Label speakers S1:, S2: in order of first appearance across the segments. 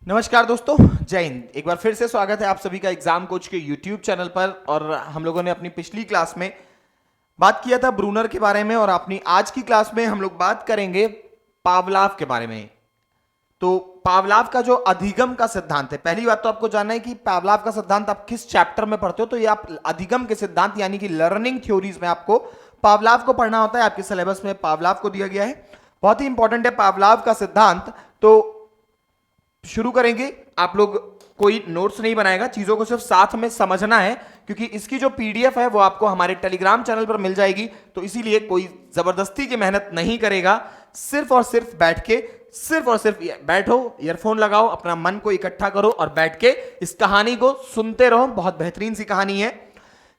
S1: नमस्कार दोस्तों, जय हिंद। एक बार फिर से स्वागत है आप सभी का एग्जाम कोच के यूट्यूब चैनल पर। और हम लोगों ने अपनी पिछली क्लास में बात किया था ब्रूनर के बारे में, और अपनी आज की क्लास में हम लोग बात करेंगे पावलाव के बारे में। तो पावलाव का जो अधिगम का सिद्धांत है, पहली बात तो आपको जानना है कि पावलाव का सिद्धांत आप किस चैप्टर में पढ़ते हो। तो ये आप अधिगम के सिद्धांत यानी कि लर्निंग थ्योरीज में आपको पावलाव को पढ़ना होता है। आपके सिलेबस में पावलाव को दिया गया है, बहुत ही इंपॉर्टेंट है पावलाव का सिद्धांत। तो शुरू करेंगे। आप लोग कोई नोट्स नहीं बनाएगा, चीजों को सिर्फ साथ में समझना है, क्योंकि इसकी जो पीडीएफ है वो आपको हमारे टेलीग्राम चैनल पर मिल जाएगी। तो इसीलिए कोई जबरदस्ती की मेहनत नहीं करेगा, सिर्फ और सिर्फ बैठ के सिर्फ और सिर्फ बैठो, ईयरफोन लगाओ, अपना मन को इकट्ठा करो और बैठ के इस कहानी को सुनते रहो। बहुत बेहतरीन सी कहानी है।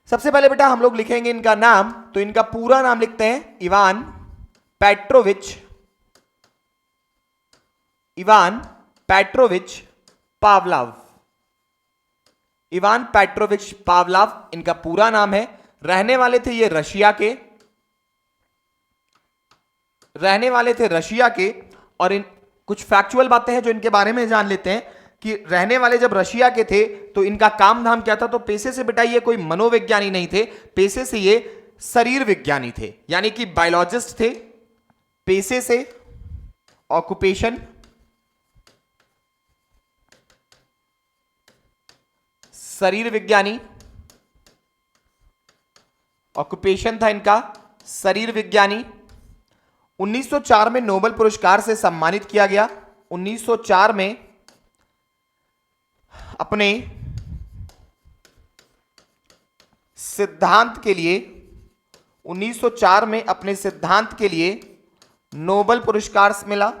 S1: सबसे पहले बेटा हम लोग लिखेंगे इनका नाम। तो इनका पूरा नाम लिखते हैं इवान पेट्रोविच पावलाव। इवान पेट्रोविच पावलाव इनका पूरा नाम है। रहने वाले थे ये रशिया के। और इन कुछ फैक्चुअल बातें हैं जो इनके बारे में जान लेते हैं कि रहने वाले जब रशिया के थे तो इनका काम धाम क्या था। तो पेशे से बेटा ये कोई मनोविज्ञानी नहीं थे, पेशे से ये शरीर विज्ञानी थे, यानी कि बायोलॉजिस्ट थे। पेशे से ऑक्यूपेशन शरीर विज्ञानी, ऑक्यूपेशन था इनका शरीर विज्ञानी। 1904 में नोबेल पुरस्कार से सम्मानित किया गया। 1904 में अपने सिद्धांत के लिए 1904 में अपने सिद्धांत के लिए नोबेल पुरस्कार मिला।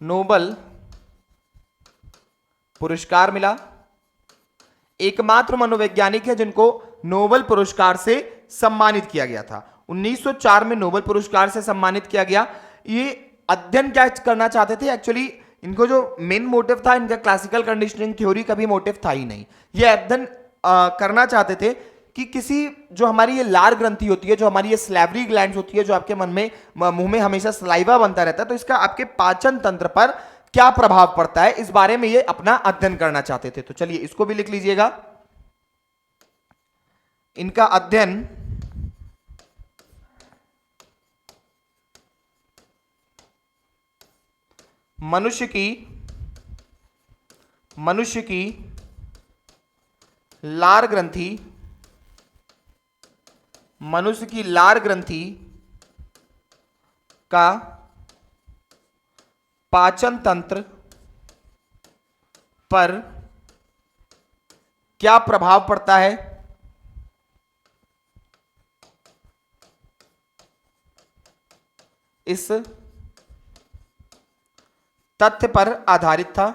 S1: नोबेल पुरस्कार मिला। एकमात्र मनोवैज्ञानिक है जिनको नोबेल पुरस्कार से सम्मानित किया गया था। 1904 में नोबेल पुरस्कार से सम्मानित किया गया। ये अध्ययन क्या करना चाहते थे एक्चुअली, इनको जो मेन मोटिव था, इनका क्लासिकल कंडीशनिंग थ्योरी का भी मोटिव था ही नहीं। ये अध्ययन करना चाहते थे कि किसी जो हमारी ये लार ग्रंथि होती है, जो हमारी ये स्लैवरी ग्लैंड्स होती है, जो आपके मन में मुंह में हमेशा सलाइवा बनता रहता है, तो इसका आपके पाचन तंत्र पर क्या प्रभाव पड़ता है, इस बारे में ये अपना अध्ययन करना चाहते थे। तो चलिए इसको भी लिख लीजिएगा। इनका अध्ययन मनुष्य की लार ग्रंथि, मनुष्य की लार ग्रंथि का पाचन तंत्र पर क्या प्रभाव पड़ता है, इस तथ्य पर आधारित था।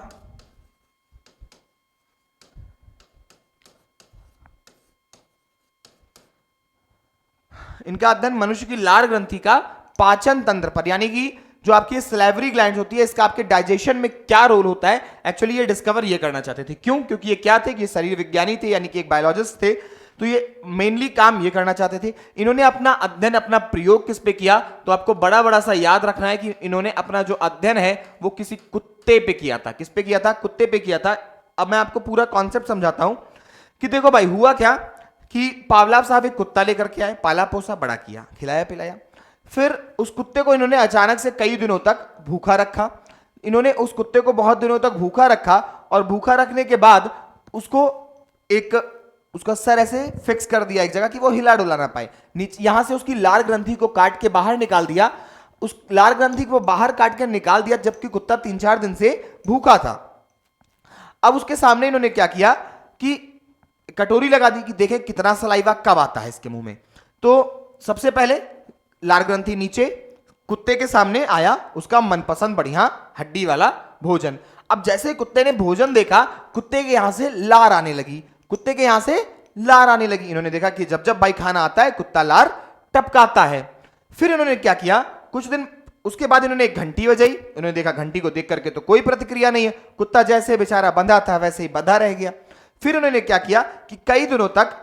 S1: इनका अध्ययन मनुष्य की लार ग्रंथि का पाचन तंत्र पर, यानी कि जो आपकी स्लैवरी ग्लैंड्स होती है, इसका आपके डाइजेशन में क्या रोल होता है, एक्चुअली ये डिस्कवर ये करना चाहते थे। क्यों? क्योंकि ये क्या थे कि ये शरीर विज्ञानी थे, यानी कि एक बायोलॉजिस्ट थे। तो ये मेनली काम ये करना चाहते थे। इन्होंने अपना अध्ययन, अपना प्रयोग किस पे किया, तो आपको बड़ा बड़ा सा याद रखना है कि इन्होंने अपना जो अध्ययन है वो किसी कुत्ते पे किया था। किस पे किया था? कुत्ते पे किया था। अब मैं आपको पूरा कॉन्सेप्ट समझाता हूं कि देखो भाई, हुआ क्या कि पावलाव साहब एक कुत्ता लेकर के आए, पाला पोसा बड़ा किया, खिलाया पिलाया। फिर उस कुत्ते को इन्होंने अचानक से कई दिनों तक भूखा रखा। इन्होंने उस कुत्ते को बहुत दिनों तक भूखा रखा, और भूखा रखने के बाद उसको उसका सर ऐसे फिक्स कर दिया एक जगह कि वो हिला डुला ना पाए। नीचे यहां से उसकी लार ग्रंथि को काट के बाहर निकाल दिया। उस लार ग्रंथि को बाहर काट के निकाल दिया, जबकि कुत्ता 3-4 दिन से भूखा था। अब उसके सामने इन्होंने क्या किया कि कटोरी लगा दी कि देखें कितना सलाइवा कब आता है इसके मुंह में। तो सबसे पहले लार ग्रंथि नीचे, कुत्ते के सामने आया उसका मनपसंद बढ़िया हड्डी वाला भोजन। अब जैसे कुत्ते ने भोजन देखा, कुत्ते के यहां से लार आने लगी, कुत्ते के यहां से लार आने लगी। इन्होंने देखा कि जब जब भाई खाना आता है कुत्ता लार टपकाता है। फिर इन्होंने क्या किया, कुछ दिन उसके बाद इन्होंने एक घंटी बजाई। इन्होंने देखा घंटी को देख करके तो कोई प्रतिक्रिया नहीं है, कुत्ता जैसे बेचारा बंधा था वैसे ही बंधा रह गया। फिर उन्होंने क्या किया कि कई दिनों तक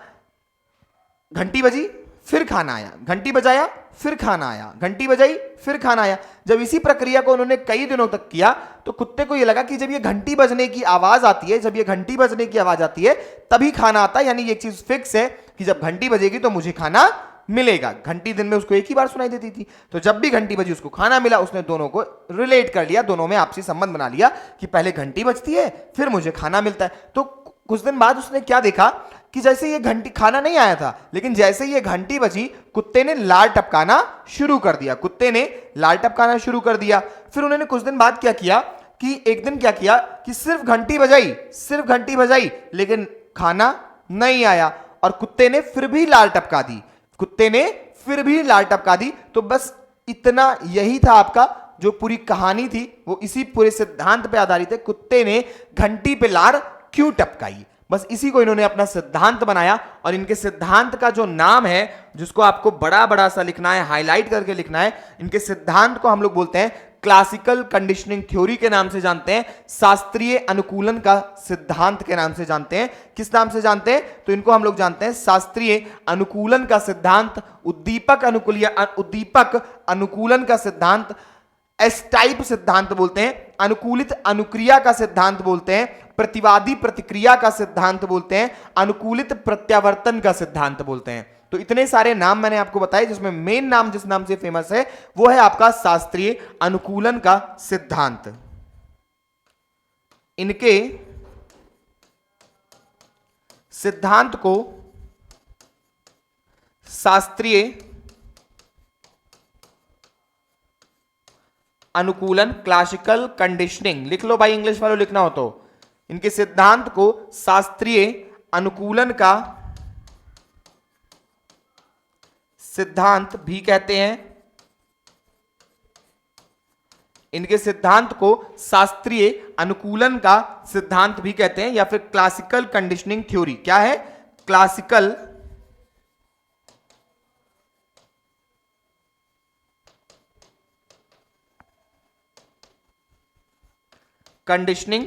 S1: घंटी बजी, फिर खाना आया, घंटी बजाया फिर खाना आया, घंटी बजाई फिर खाना आया। जब इसी प्रक्रिया को उन्होंने कई दिनों तक किया तो कुत्ते को यह लगा कि जब ये घंटी बजने की आवाज आती है, जब ये घंटी बजने की आवाज आती है तभी खाना आता है, यानी ये चीज फिक्स है कि जब घंटी बजेगी तो मुझे खाना मिलेगा। घंटी दिन में उसको एक ही बार सुनाई देती थी, तो जब भी घंटी बजी उसको खाना मिला। उसने दोनों को रिलेट कर लिया, दोनों में आपसी संबंध बना लिया कि पहले घंटी बजती है फिर मुझे खाना मिलता है। तो कुछ दिन बाद उसने क्या देखा कि जैसे ये घंटी, खाना नहीं आया था, लेकिन जैसे ये घंटी बजी कुत्ते ने लार टपकाना शुरू कर दिया, कुत्ते ने लार टपकाना शुरू कर दिया। फिर उन्होंने कुछ दिन बाद क्या किया कि एक दिन क्या किया कि सिर्फ घंटी बजाई लेकिन खाना नहीं आया, और कुत्ते ने फिर भी लार टपका दी, कुत्ते ने फिर भी लार टपका दी। तो बस इतना, यही था आपका जो पूरी कहानी थी, वो इसी पूरे सिद्धांत पे आधारित है, कुत्ते ने घंटी पे लार क्यों टपकाई। बस इसी को इन्होंने अपना सिद्धांत बनाया, और इनके सिद्धांत का जो नाम है, जिसको आपको बड़ा बड़ा सा लिखना है, हाईलाइट करके लिखना है, इनके सिद्धांत को हम लोग बोलते हैं क्लासिकल कंडीशनिंग थ्योरी के नाम से जानते हैं, शास्त्रीय अनुकूलन का सिद्धांत के नाम से जानते हैं। किस नाम से जानते हैं? तो इनको हम लोग जानते हैं शास्त्रीय अनुकूलन का सिद्धांत, उद्दीपक अनुकूलन का सिद्धांत, एस टाइप सिद्धांत बोलते हैं, अनुकूलित अनुक्रिया का सिद्धांत बोलते हैं, प्रतिवादी प्रतिक्रिया का सिद्धांत बोलते हैं, अनुकूलित प्रत्यावर्तन का सिद्धांत बोलते हैं। तो इतने सारे नाम मैंने आपको बताए, जिसमें मेन नाम जिस नाम से फेमस है वो है आपका शास्त्रीय अनुकूलन का सिद्धांत। इनके सिद्धांत को शास्त्रीय अनुकूलन, क्लासिकल कंडीशनिंग लिख लो भाई, इंग्लिश वालों लिखना हो तो। इनके सिद्धांत को शास्त्रीय अनुकूलन का सिद्धांत भी कहते हैं। इनके सिद्धांत को शास्त्रीय अनुकूलन का सिद्धांत भी कहते हैं, या फिर क्लासिकल कंडीशनिंग थ्योरी। क्या है? क्लासिकल कंडीशनिंग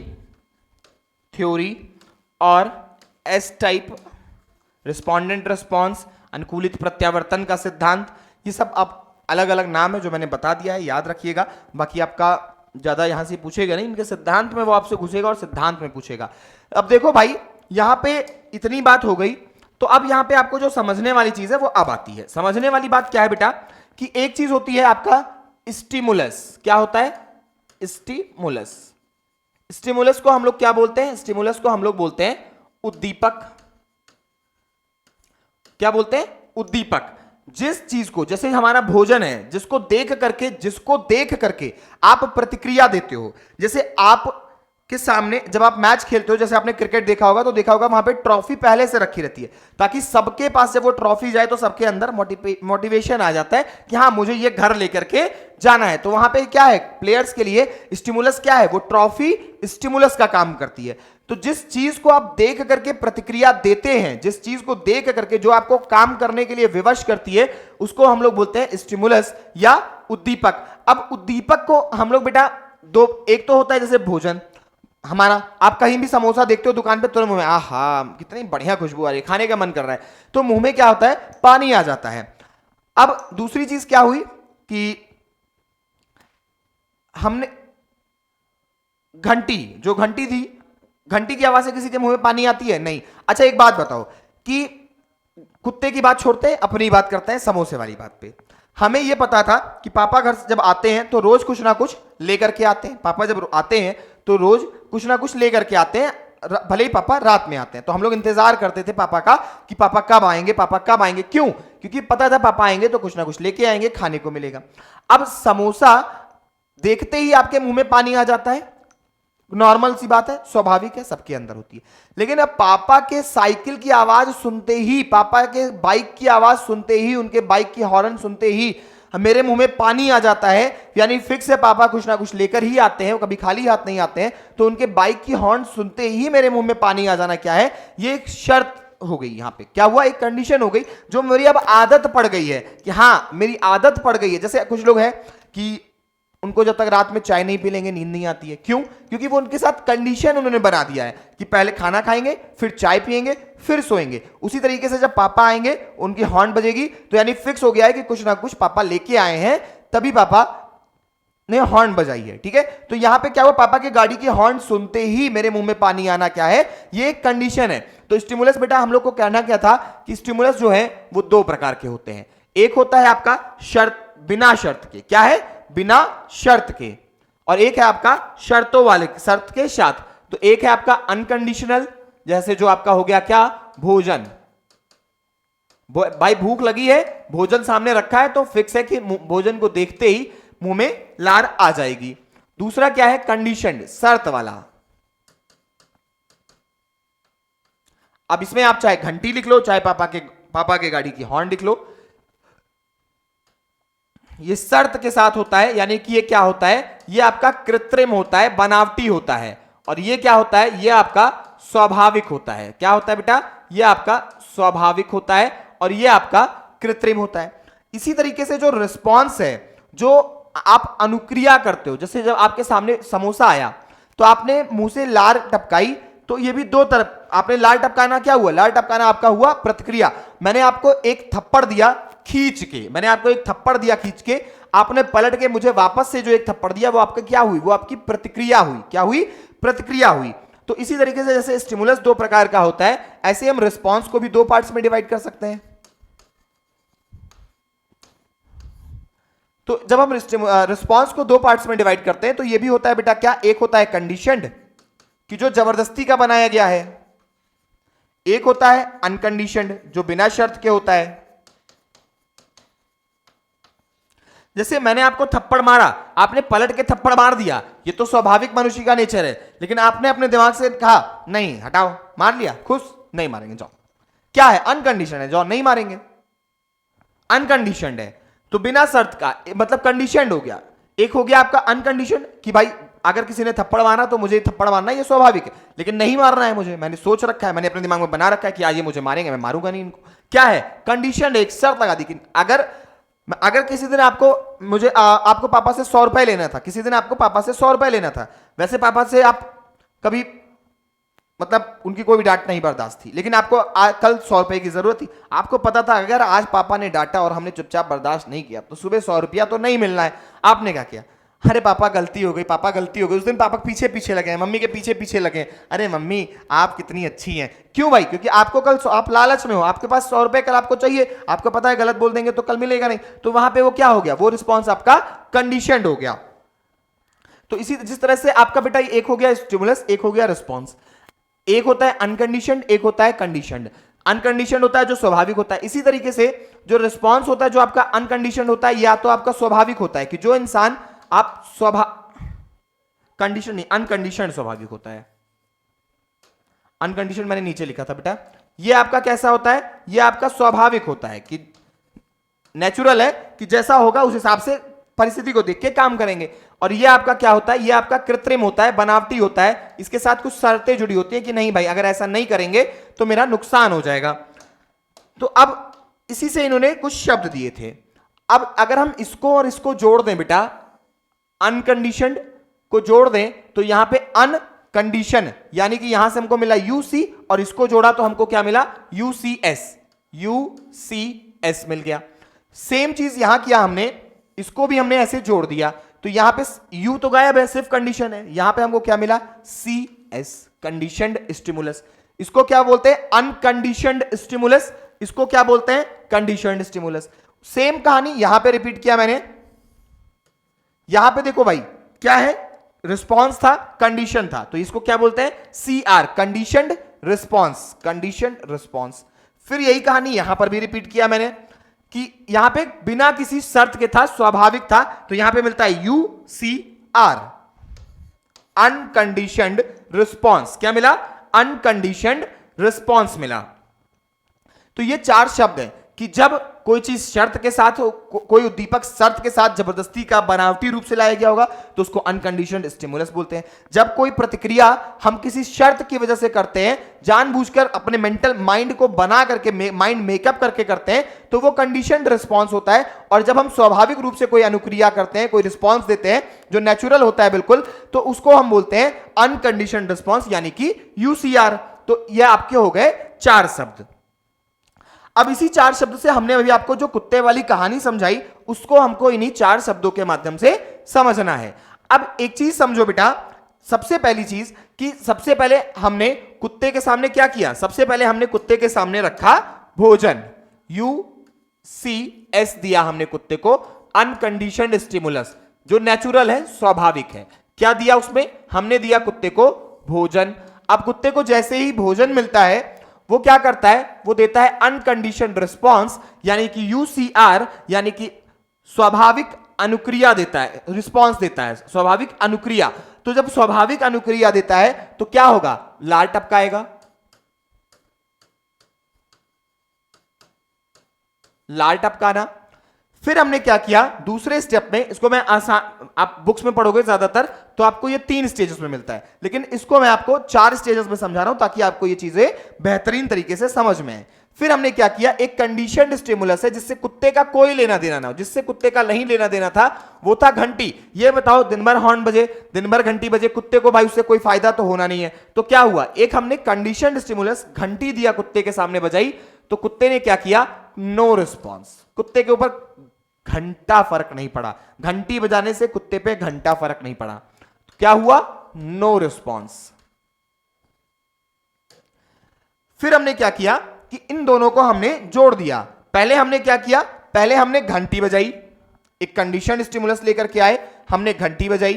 S1: थ्योरी और एस टाइप रिस्पोंडेंट रिस्पॉन्स, अनुकूलित प्रत्यावर्तन का सिद्धांत, ये सब अब अलग अलग नाम है जो मैंने बता दिया है, याद रखिएगा। बाकी आपका ज्यादा यहां से पूछेगा नहीं, इनके सिद्धांत में वो आपसे पूछेगा और सिद्धांत में पूछेगा। अब देखो भाई, यहां पे इतनी बात हो गई, तो अब यहां पे आपको जो समझने वाली चीज है वो अब आती है। समझने वाली बात क्या है बेटा, कि एक चीज होती है आपका स्टिमुलस। क्या होता है? स्टिमुलस। स्टिमुलस को हम लोग क्या बोलते हैं? स्टिमुलस को हम लोग बोलते हैं उद्दीपक। क्या बोलते हैं? उद्दीपक। जिस चीज को, जैसे हमारा भोजन है, जिसको देख करके आप प्रतिक्रिया देते हो। जैसे आप के सामने जब आप मैच खेलते हो, जैसे आपने क्रिकेट देखा होगा तो देखा होगा वहां पे ट्रॉफी पहले से रखी रहती है, ताकि सबके पास जब वो ट्रॉफी जाए तो सबके अंदर मोटिवेशन आ जाता है कि हाँ मुझे ये घर लेकर के जाना है। तो वहां पे क्या है, प्लेयर्स के लिए स्टिमुलस क्या है? वो ट्रॉफी स्टिमुलस का काम करती है। तो जिस चीज को आप देख करके प्रतिक्रिया देते हैं, जिस चीज को देख करके जो आपको काम करने के लिए विवश करती है, उसको हम लोग बोलते हैं स्टिमुलस या उद्दीपक। अब उद्दीपक को हम लोग बेटा दो, एक तो होता है जैसे भोजन हमारा, आप कहीं भी समोसा देखते हो दुकान पे, तुरंत मुंह में आहा कितनी बढ़िया खुशबू आ रही है, खाने का मन कर रहा है, तो मुंह में क्या होता है? पानी आ जाता है। अब दूसरी चीज क्या हुई कि हमने घंटी थी, घंटी की आवाज से किसी के मुंह में पानी आती है? नहीं। अच्छा एक बात बताओ कि कुत्ते की बात छोड़ते हैं, अपनी बात करते हैं समोसे वाली बात पे। हमें यह पता था कि पापा घर जब आते हैं तो रोज कुछ ना कुछ लेकर के आते हैं। पापा जब आते हैं तो रोज कुछ ना कुछ लेकर के आते हैं, भले ही पापा रात में आते हैं। तो हम लोग इंतजार करते थे पापा का कि पापा कब आएंगे, पापा कब आएंगे। क्यों? क्योंकि पता था पापा आएंगे तो कुछ ना कुछ लेके आएंगे, खाने को मिलेगा। अब समोसा देखते ही आपके मुंह में पानी आ जाता है, नॉर्मल सी बात है, स्वाभाविक है, सबके अंदर होती है। लेकिन अब पापा के साइकिल की आवाज सुनते ही, पापा के बाइक की आवाज सुनते ही, उनके बाइक की हॉर्न सुनते ही मेरे मुंह में पानी आ जाता है। यानी फिक्स है, पापा कुछ ना कुछ लेकर ही आते हैं, वो कभी खाली हाथ नहीं आते हैं। तो उनके बाइक की हॉर्न सुनते ही मेरे मुंह में पानी आ जाना क्या है? ये एक शर्त हो गई। यहां पे क्या हुआ? एक कंडीशन हो गई जो मेरी अब आदत पड़ गई है कि हाँ मेरी आदत पड़ गई है। जैसे कुछ लोग हैं कि उनको जब तक रात में चाय नहीं पी लेंगे नींद नहीं आती है। क्यों? क्योंकि वो उनके साथ कंडीशन उन्होंने बना दिया है कि पहले खाना खाएंगे, फिर चाय पिएंगे, फिर सोएंगे। उसी तरीके से जब पापा आएंगे, उनकी हॉर्न बजेगी, तो यानी फिक्स हो गया है कि कुछ ना कुछ पापा लेके आए हैं, तभी पापा ने हॉर्न बजाई है। ठीक है, तो यहां पे क्या हुआ, पापा की गाड़ी की हॉर्न सुनते ही मेरे मुंह में पानी आना क्या है, ये एक कंडीशन है। तो स्टिमुलस बेटा हम लोग को कहना क्या था कि स्टिमुलस जो है वो दो प्रकार के होते हैं। एक होता है आपका शर्त, बिना शर्त के, क्या है, बिना शर्त के, और एक है आपका शर्तों वाले, शर्त के साथ। तो एक है आपका अनकंडीशनल, जैसे जो आपका हो गया क्या, भोजन, भाई भूख लगी है, भोजन सामने रखा है, तो फिक्स है कि भोजन को देखते ही मुंह में लार आ जाएगी। दूसरा क्या है, कंडीशनड, शर्त वाला। अब इसमें आप चाहे घंटी लिख लो, चाहे पापा के गाड़ी की हॉर्न लिख लो, ये शर्त के साथ होता है, यानी कि ये क्या होता है, ये आपका कृत्रिम होता है, बनावटी होता है। और ये क्या होता है, ये आपका स्वाभाविक होता है। क्या होता है बेटा, ये आपका स्वाभाविक होता है और ये आपका कृत्रिम होता है। इसी तरीके से जो रिस्पॉन्स है, जो आप अनुक्रिया करते हो, जैसे जब आपके सामने समोसा आया तो आपने मुंह से लार टपकाई, तो ये भी दो तरफ, आपने लार टपकाना क्या हुआ, लार टपकाना आपका हुआ प्रतिक्रिया। मैंने आपको एक थप्पड़ दिया खींच के, मैंने आपको एक थप्पड़ दिया खींच के, आपने पलट के मुझे वापस से जो एक थप्पड़ दिया, वो आपका क्या हुई, वो आपकी प्रतिक्रिया हुई। क्या हुई, प्रतिक्रिया हुई। तो इसी तरीके से जैसे स्टिमुलस दो प्रकार का होता है, ऐसे हम रिस्पॉन्स को भी दो पार्ट्स में डिवाइड कर सकते हैं। तो जब हम रिस्पॉन्स को दो पार्ट्स में डिवाइड करते हैं, तो ये भी होता है बेटा क्या, एक होता है कंडीशनड, कि जो जबरदस्ती का बनाया गया है, एक होता है अनकंडीशनड, जो बिना शर्त के होता है। जैसे मैंने आपको थप्पड़ मारा, आपने पलट के थप्पड़ मार दिया, ये तो स्वाभाविक मनुष्य का नेचर है, लेकिन आपने अपने दिमाग से कहा नहीं हटाओ, मार लिया, खुश, नहीं मारेंगे, जाओ। क्या है, अनकंडीशनड है, जाओ नहीं मारेंगे, अनकंडीशनड है। तो बिना शर्त का मतलब कंडीशनड हो गया। एक हो गया आपका अनकंडीशनड, कि भाई अगर किसी ने थप्पड़ मारा तो मुझे थप्पड़ मारना है, ये स्वाभाविक है, लेकिन नहीं मारना है मुझे, मैंने सोच रखा है, मैंने अपने दिमाग में बना रखा है कि आज ये मुझे मारेंगे, मैं मारूंगा नहीं इनको। क्या है, कंडीशन, एक शर्त लगा दी कि अगर किसी दिन आपको पापा से 100 रुपए लेना था, किसी दिन आपको पापा से 100 रुपए लेना था, वैसे पापा से आप कभी मतलब उनकी कोई भी डांट नहीं बर्दाश्त थी, लेकिन आपको कल 100 रुपए की जरूरत थी। आपको पता था अगर आज पापा ने डांटा और हमने चुपचाप बर्दाश्त नहीं किया तो सुबह 100 रुपया तो नहीं मिलना है। आपने क्या किया, अरे पापा गलती हो गई, पापा गलती हो गई। उस दिन पापा पीछे पीछे लगे, मम्मी के पीछे पीछे लगे, अरे मम्मी आप कितनी अच्छी हैं। क्यों भाई, क्योंकि आपको कल, आप लालच में हो, आपके पास 100 रुपए कल आपको चाहिए, आपको पता है गलत बोल देंगे तो कल मिलेगा नहीं, तो वहां पे वो क्या हो गया, वो रिस्पॉन्स आपका कंडीशनड हो गया। तो इसी जिस तरह से आपका बेटा एक हो गया स्टिमुलस, एक हो गया रिस्पॉन्स। एक होता है अनकंडीशनड, एक होता है कंडीशनड। अनकंडीशनड होता है जो स्वाभाविक होता है। इसी तरीके से जो रिस्पॉन्स होता है जो आपका अनकंडीशनड होता है, या तो आपका स्वाभाविक होता है कि जो इंसान आप कंडीशन नहीं, अनकंडीशनड स्वाभाविक होता है। अनकंडीशनड मैंने नीचे लिखा था बेटा, ये आपका कैसा होता है, ये आपका स्वाभाविक होता है कि नेचुरल है कि जैसा होगा उस हिसाब से परिस्थिति को देख के काम करेंगे। और ये आपका क्या होता है, ये आपका कृत्रिम होता है, बनावटी होता है, इसके साथ कुछ शर्तें जुड़ी होती हैं कि नहीं भाई अगर ऐसा नहीं करेंगे तो मेरा नुकसान हो जाएगा। तो अब इसी से इन्होंने कुछ शब्द दिए थे। अब अगर हम इसको और इसको जोड़ दें बेटा, अनकंडीशनड को जोड़ दें तो यहां पे अनकंडीशन, यानी कि यहां से हमको मिला यूसी और इसको जोड़ा तो हमको क्या मिला, यूसीएस, यूसीएस मिल गया। सेम चीज यहां किया हमने, इसको भी हमने ऐसे जोड़ दिया तो यहां पे यू तो गायब है, सिर्फ कंडीशन है, यहां पे हमको क्या मिला, सीएस, कंडीशनड स्टिमुलस। इसको क्या बोलते हैं, अनकंडीशनड स्टिमुलस, इसको क्या बोलते हैं, कंडीशनड स्टिमुलस। सेम कहानी यहां पे रिपीट किया मैंने। यहां पे देखो भाई क्या है, रिस्पॉन्स था, कंडीशन था, तो इसको क्या बोलते हैं, CR, conditioned response, conditioned response. फिर यही कहानी यहां पर भी रिपीट किया मैंने कि यहां पे बिना किसी शर्त के था, स्वाभाविक था, तो यहां पे मिलता है यूसीआर, अनकंडीशनड रिस्पॉन्स। क्या मिला, अनकंडीशनड रिस्पॉन्स मिला। तो ये चार शब्द हैं। कि जब कोई चीज शर्त के साथ कोई उद्दीपक शर्त के साथ जबरदस्ती का बनावटी रूप से लाया गया होगा तो उसको अनकंडीशनड स्टिमुलस बोलते हैं। जब कोई प्रतिक्रिया हम किसी शर्त की वजह से करते हैं, जानबूझकर अपने मेंटल माइंड को बना करके, माइंड मेकअप करके करते हैं, तो वो कंडीशनड रिस्पॉन्स होता है। और जब हम स्वाभाविक रूप से कोई अनुक्रिया करते हैं, कोई रिस्पॉन्स देते हैं जो नेचुरल होता है बिल्कुल, तो उसको हम बोलते हैं अनकंडीशनड रिस्पॉन्स यानी कि यूसीआर। तो ये आपके हो गए 4 शब्द। अब इसी 4 शब्द से हमने अभी आपको जो कुत्ते वाली कहानी समझाई उसको हमको इन्हीं 4 शब्दों के माध्यम से समझना है। अब एक चीज समझो बेटा, सबसे पहली चीज कि सबसे पहले हमने कुत्ते के सामने क्या किया? सबसे पहले हमने कुत्ते के सामने रखा भोजन, UCS दिया हमने कुत्ते को, अनकंडीशनड स्टिमुलस जो नेचुरल है, स्वाभाविक है। क्या दिया उसमें? हमने दिया कुत्ते को भोजन। अब कुत्ते को जैसे ही भोजन मिलता है वो क्या करता है? वो देता है अनकंडीशनड रिस्पॉन्स यानी कि UCR यानी कि स्वाभाविक अनुक्रिया देता है, रिस्पॉन्स देता है, स्वाभाविक अनुक्रिया। तो जब स्वाभाविक अनुक्रिया देता है तो क्या होगा? लाल टपकाएगा, लाल टपकाना। फिर हमने क्या किया दूसरे स्टेप में, इसको मैं आसान, आप बुक्स में पढ़ोगे ज्यादातर तो आपको ये 3 स्टेजेस में मिलता है, लेकिन इसको मैं आपको 4 स्टेजेस में समझा रहा हूं ताकि आपको ये चीजें बेहतरीन तरीके से समझ में आए। फिर हमने क्या किया, एक कंडीशनड स्टिमुलस है जिससे कुत्ते का कोई लेना देना ना हो, जिससे कुत्ते का नहीं लेना देना था, वो था घंटी। ये बताओ, दिन भर हॉर्न बजे, दिन भर घंटी बजे, कुत्ते को भाई उससे कोई फायदा तो होना नहीं है। तो क्या हुआ, एक हमने कंडीशनड स्टिमुलस घंटी दिया, कुत्ते के सामने बजाई, तो कुत्ते ने क्या किया? No response. कुत्ते के ऊपर घंटा फर्क नहीं पड़ा, घंटी बजाने से कुत्ते पे घंटा फर्क नहीं पड़ा। तो क्या हुआ? No response. फिर हमने क्या किया कि इन दोनों को हमने जोड़ दिया। पहले हमने क्या किया? पहले हमने घंटी बजाई, एक कंडीशन स्टिमुलस लेकर के आए, हमने घंटी बजाई।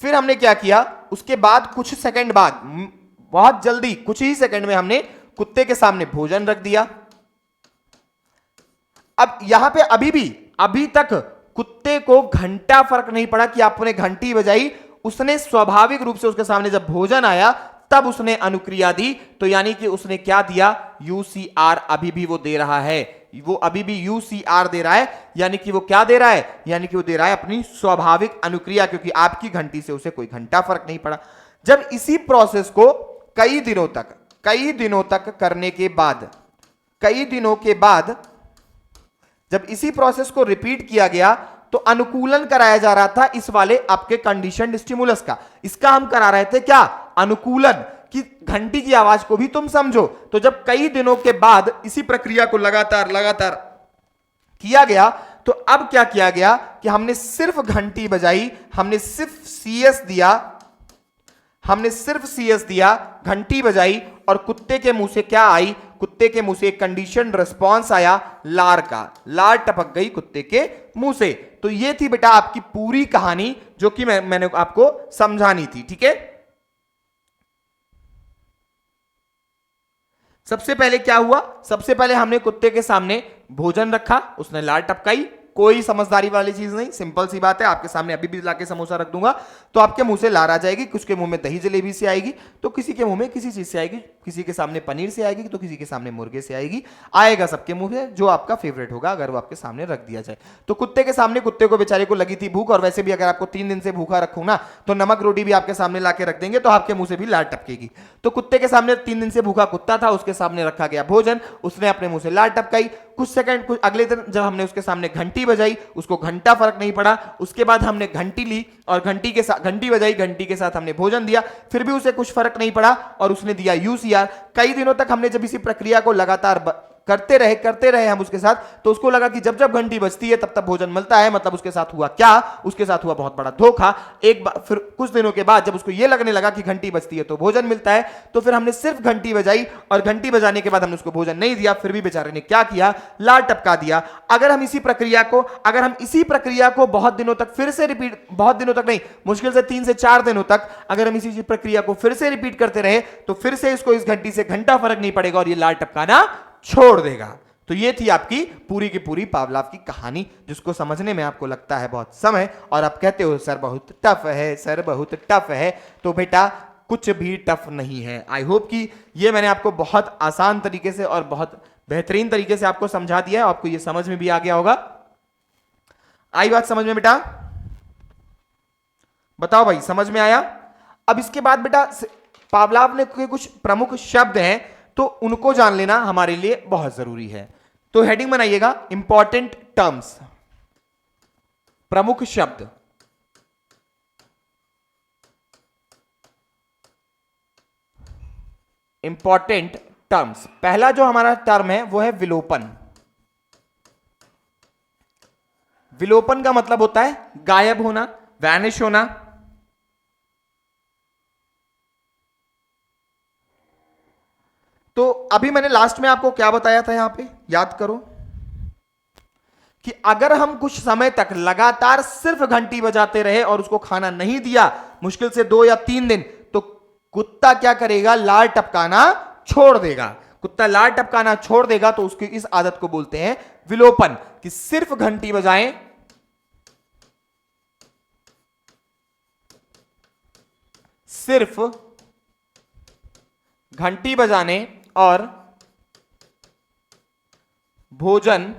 S1: फिर हमने क्या किया? उसके बाद कुछ सेकंड बाद, बहुत जल्दी कुछ ही सेकंड में हमने कुत्ते के सामने भोजन रख दिया। अब यहां पे अभी तक कुत्ते को घंटा फर्क नहीं पड़ा कि आपने घंटी बजाई, उसने स्वाभाविक रूप से उसके सामने जब भोजन आया तब उसने अनुक्रिया दी। तो यानी कि उसने क्या दिया? UCR अभी भी वो दे रहा है, वो अभी भी UCR दे रहा है। यानी कि वो क्या दे रहा है? यानी कि वो दे रहा है अपनी स्वाभाविक अनुक्रिया, क्योंकि आपकी घंटी से उसे कोई घंटा फर्क नहीं पड़ा। जब इसी प्रोसेस को कई दिनों तक करने के बाद, कई दिनों के बाद जब इसी प्रोसेस को रिपीट किया गया तो अनुकूलन कराया जा रहा था इस वाले आपके कंडीशनड स्टिमुलस का। इसका हम करा रहे थे क्या? अनुकूलन, कि घंटी की आवाज को भी तुम समझो। तो जब कई दिनों के बाद इसी प्रक्रिया को लगातार किया गया तो अब क्या किया गया कि हमने सिर्फ घंटी बजाई, हमने सिर्फ CS दिया, घंटी बजाई, और कुत्ते के मुंह से क्या आई? कुत्ते के मुंह से एक कंडीशन रिस्पॉन्स आया, लार का, लार टपक गई कुत्ते के मुंह से। तो ये थी बेटा आपकी पूरी कहानी जो कि मैंने आपको समझानी थी। ठीक है, सबसे पहले क्या हुआ? सबसे पहले हमने कुत्ते के सामने भोजन रखा, उसने लार टपकाई, कोई समझदारी वाली चीज नहीं, सिंपल सी बात है। आपके सामने अभी भी लाके समोसा रख दूंगा तो आपके मुंह से लार आ जाएगी, कुछ के मुंह में दही जलेबी से आएगी, तो किसी के मुंह में किसी चीज से आएगी, किसी के सामने पनीर से आएगी, तो किसी के सामने मुर्गे से आएगी, आएगा सबके मुंह में जो आपका फेवरेट होगा अगर वो आपके सामने रख दिया जाए। तो कुत्ते के सामने, कुत्ते को बेचारे को लगी थी भूख, और वैसे भी अगर आपको 3 दिन से भूखा रखूं ना तो नमक रोटी भी आपके सामने लाके रख देंगे तो आपके मुंह से भी लार टपकेगी। तो कुत्ते के सामने 3 दिन से भूखा कुत्ता था, उसके सामने रखा गया भोजन, उसने अपने मुंह से लार टपकाई। कुछ सेकंड, कुछ अगले दिन जब हमने उसके सामने घंटी बजाई, उसको घंटा फर्क नहीं पड़ा। उसके बाद हमने घंटी ली और घंटी बजाई, घंटी के साथ हमने भोजन दिया, फिर भी उसे कुछ फर्क नहीं पड़ा और उसने दिया UCR। कई दिनों तक हमने जब इसी प्रक्रिया को लगातार करते रहे हम उसके साथ, तो उसको लगा कि जब जब घंटी बजती है तब तब भोजन मिलता है। मतलब उसके साथ हुआ क्या? उसके साथ हुआ बहुत बड़ा धोखा। एक बार फिर कुछ दिनों के बाद जब उसको यह लगने लगा कि घंटी बजती है तो भोजन मिलता है, तो फिर हमने सिर्फ घंटी बजाई, और घंटी बजाने के बाद हमने उसको भोजन नहीं दिया, फिर भी बेचारे ने क्या किया? लार टपका दिया। अगर हम इसी प्रक्रिया को बहुत दिनों तक फिर से रिपीट, बहुत दिनों तक नहीं, मुश्किल से 3 से 4 दिनों तक अगर हम इसी प्रक्रिया को फिर से रिपीट करते रहे तो फिर से इसको इस घंटी से घंटा फर्क नहीं पड़ेगा और ये लार टपकाना छोड़ देगा। तो ये थी आपकी पूरी की पूरी पावलाव की कहानी, जिसको समझने में आपको लगता है बहुत समय और आप कहते हो सर बहुत टफ है, सर बहुत टफ है। तो बेटा कुछ भी टफ नहीं है। आई होप कि ये मैंने आपको बहुत आसान तरीके से और बहुत बेहतरीन तरीके से आपको समझा दिया है, आपको ये समझ में भी आ गया होगा। आई बात समझ में बेटा? बताओ भाई, समझ में आया? अब इसके बाद बेटा पावलाव ने के कुछ प्रमुख शब्द हैं, तो उनको जान लेना हमारे लिए बहुत जरूरी है। तो हेडिंग बनाइएगा इंपॉर्टेंट टर्म्स, प्रमुख शब्द। Important terms. पहला जो हमारा टर्म है वो है विलोपन। विलोपन का मतलब होता है गायब होना, वैनिश होना। तो अभी मैंने लास्ट में आपको क्या बताया था, यहां पे याद करो कि अगर हम कुछ समय तक लगातार सिर्फ घंटी बजाते रहे और उसको खाना नहीं दिया, मुश्किल से 2 या 3 दिन, तो कुत्ता क्या करेगा? लार टपकाना छोड़ देगा। कुत्ता लार टपकाना छोड़ देगा तो उसकी इस आदत को बोलते हैं विलोपन, कि सिर्फ घंटी बजाएं, सिर्फ घंटी बजाने और भोजन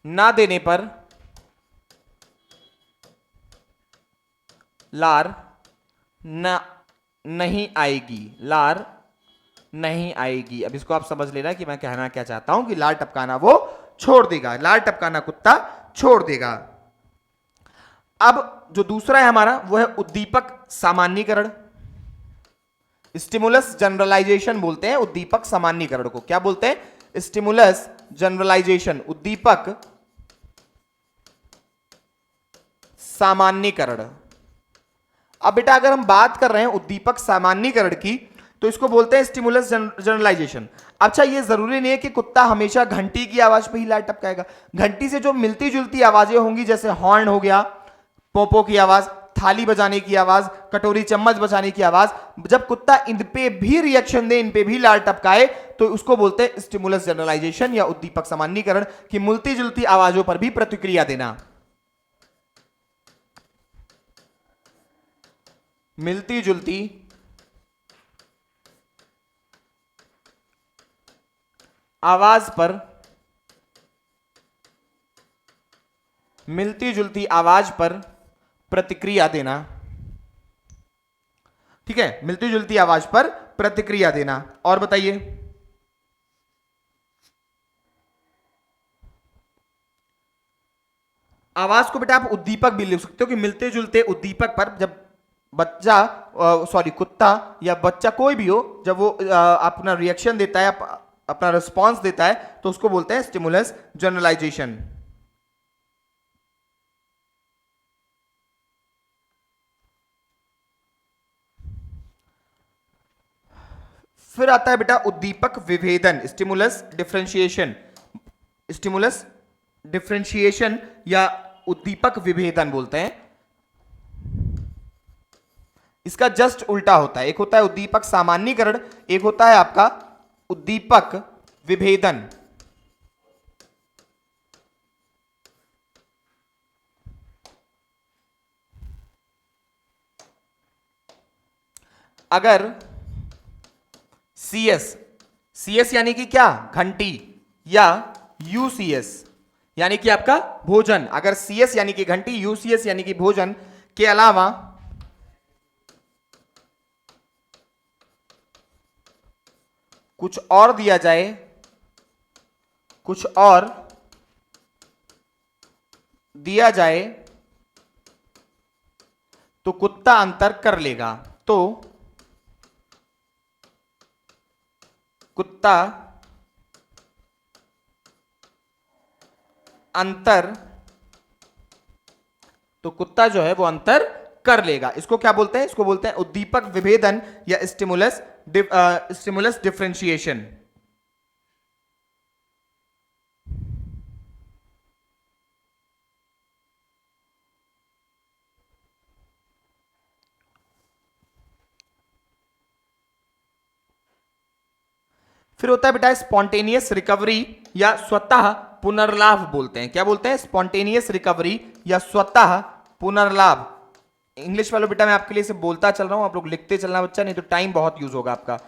S1: ना देने पर लार नहीं आएगी, लार नहीं आएगी। अब इसको आप समझ लेना कि मैं कहना क्या चाहता हूं, कि लार टपकाना वो छोड़ देगा, लार टपकाना कुत्ता छोड़ देगा। अब जो दूसरा है हमारा वो है उद्दीपक सामान्यीकरण। स्टिमुलस जनरलाइजेशन बोलते हैं उद्दीपक सामान्यीकरण को। क्या बोलते हैं? स्टिमुलस जनरलाइजेशन, उद्दीपक सामान्यीकरण। अब बेटा अगर हम बात कर रहे हैं उद्दीपक सामान्यीकरण की, तो इसको बोलते हैं स्टिमुलस जनरलाइजेशन। अच्छा, ये जरूरी नहीं है कि कुत्ता हमेशा घंटी की आवाज पे ही लार टपकाएगा। घंटी से जो मिलती जुलती आवाजें होंगी, जैसे हॉर्न हो गया, पोपो की आवाज, थाली बजाने की आवाज, कटोरी चम्मच बजाने की आवाज, जब कुत्ता इन पे भी रिएक्शन दे, इन पे भी लार टपकाए, तो उसको बोलते हैं स्टिमुलस जनरलाइजेशन या उद्दीपक सामान्यीकरण, कि मिलती जुलती आवाजों पर भी प्रतिक्रिया देना। मिलती जुलती आवाज पर, मिलती जुलती आवाज पर प्रतिक्रिया देना। ठीक है, मिलती जुलती आवाज पर प्रतिक्रिया देना। और बताइए, आवाज को बेटा आप उद्दीपक भी लिख सकते हो, कि मिलते जुलते उद्दीपक पर जब बच्चा, सॉरी कुत्ता या बच्चा कोई भी हो, जब वो अपना रिएक्शन देता है, अपना रिस्पॉन्स देता है, तो उसको बोलते हैं स्टिमुलस जनरलाइजेशन। फिर आता है बेटा उद्दीपक विभेदन, स्टिमुलस डिफरेंशिएशन। स्टिमुलस डिफरेंशिएशन या उद्दीपक विभेदन बोलते हैं। इसका जस्ट उल्टा होता है, एक होता है उद्दीपक सामान्यीकरण, एक होता है आपका उद्दीपक विभेदन। अगर CS, CS यानी कि क्या? घंटी, या UCS यानी कि आपका भोजन। अगर CS यानी कि घंटी, UCS यानी कि भोजन के अलावा कुछ और दिया जाए, कुछ और दिया जाए, तो कुत्ता अंतर कर लेगा। तो कुत्ता अंतर, तो कुत्ता जो है वो अंतर कर लेगा। इसको क्या बोलते हैं? इसको बोलते हैं उद्दीपक विभेदन या स्टिमुलस डिफरेंशिएशन। फिर होता है बेटा स्पॉन्टेनियस रिकवरी या स्वतः पुनर्लाभ बोलते हैं। क्या बोलते हैं? स्पॉन्टेनियस रिकवरी या स्वतः पुनर्लाभ। इंग्लिश वालों बेटा मैं आपके लिए इसे बोलता चल रहा हूं, आप लोग लिखते चलना बच्चा, नहीं तो टाइम बहुत यूज होगा आपका।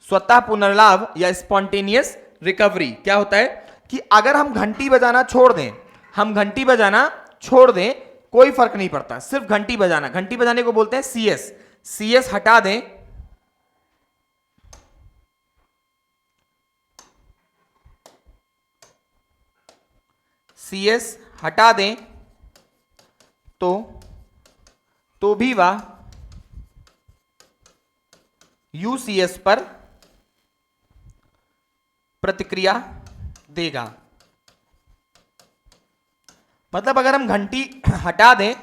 S1: स्वतः पुनर्लाभ या स्पॉन्टेनियस रिकवरी क्या होता है कि अगर हम घंटी बजाना छोड़ दें, हम घंटी बजाना छोड़ दें, कोई फर्क नहीं पड़ता, सिर्फ घंटी बजाना, घंटी बजाने को बोलते हैं सीएस, सीएस हटा दें, सीएस हटा दें तो भी वह यूसीएस पर प्रतिक्रिया देगा। मतलब अगर हम घंटी हटा दें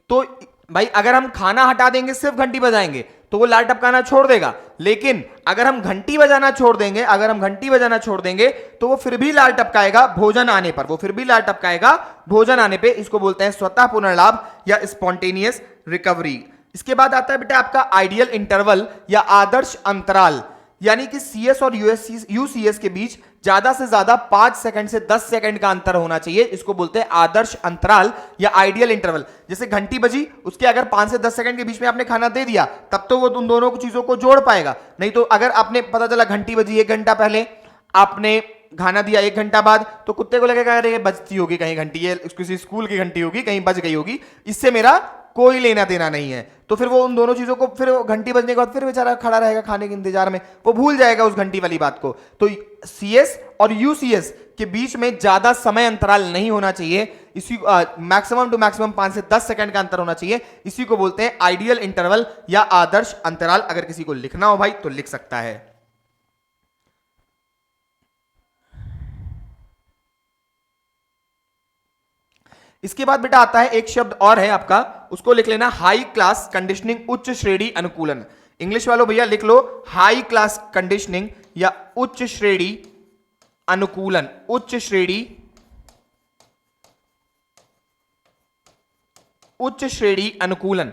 S1: तो भाई अगर हम खाना हटा देंगे सिर्फ घंटी बजाएंगे तो वो लाल टपकाना छोड़ देगा, लेकिन अगर हम घंटी बजाना छोड़ देंगे, अगर हम घंटी बजाना छोड़ देंगे तो वो फिर भी लाल टपकाएगा भोजन आने पर, वो फिर भी लाल टपकाएगा भोजन आने पे। इसको बोलते हैं स्वतः पुनर्लाभ या स्पॉन्टेनियस रिकवरी। इसके बाद आता है बेटा आपका आइडियल इंटरवल या आदर्श अंतराल, यानी कि सीएस और यूसीएस के बीच ज्यादा से ज्यादा 5 सेकंड से 10 सेकंड का अंतर होना चाहिए। इसको बोलते हैं आदर्श अंतराल या आइडियल इंटरवल। जैसे घंटी बजी, उसके अगर 5 से 10 सेकंड के बीच में आपने खाना दे दिया तब तो वो उन दोनों चीजों को जोड़ पाएगा, नहीं तो अगर आपने पता चला घंटी बजी 1 घंटा पहले, आपने खाना दिया 1 घंटा बाद, तो कुत्ते को लगेगा अरे बजती होगी कहीं घंटी, ये किसी स्कूल की घंटी होगी, कहीं बज गई होगी, इससे मेरा कोई लेना देना नहीं है। तो फिर वो उन दोनों चीजों को, फिर घंटी बजने के बाद फिर बेचारा खड़ा रहेगा खाने के इंतजार में, वो भूल जाएगा उस घंटी वाली बात को। तो सीएस और यूसीएस के बीच में ज्यादा समय अंतराल नहीं होना चाहिए, इसी मैक्सिमम टू मैक्सिमम 5 से 10 सेकंड का अंतर होना चाहिए। इसी को बोलते हैं आइडियल इंटरवल या आदर्श अंतराल। अगर किसी को लिखना हो भाई तो लिख सकता है। इसके बाद बेटा आता है एक शब्द और है आपका, उसको लिख लेना हाई क्लास कंडीशनिंग, उच्च श्रेणी अनुकूलन। इंग्लिश वालों भैया लिख लो हाई क्लास कंडीशनिंग या उच्च श्रेणी अनुकूलन। उच्च श्रेणी, उच्च श्रेणी अनुकूलन।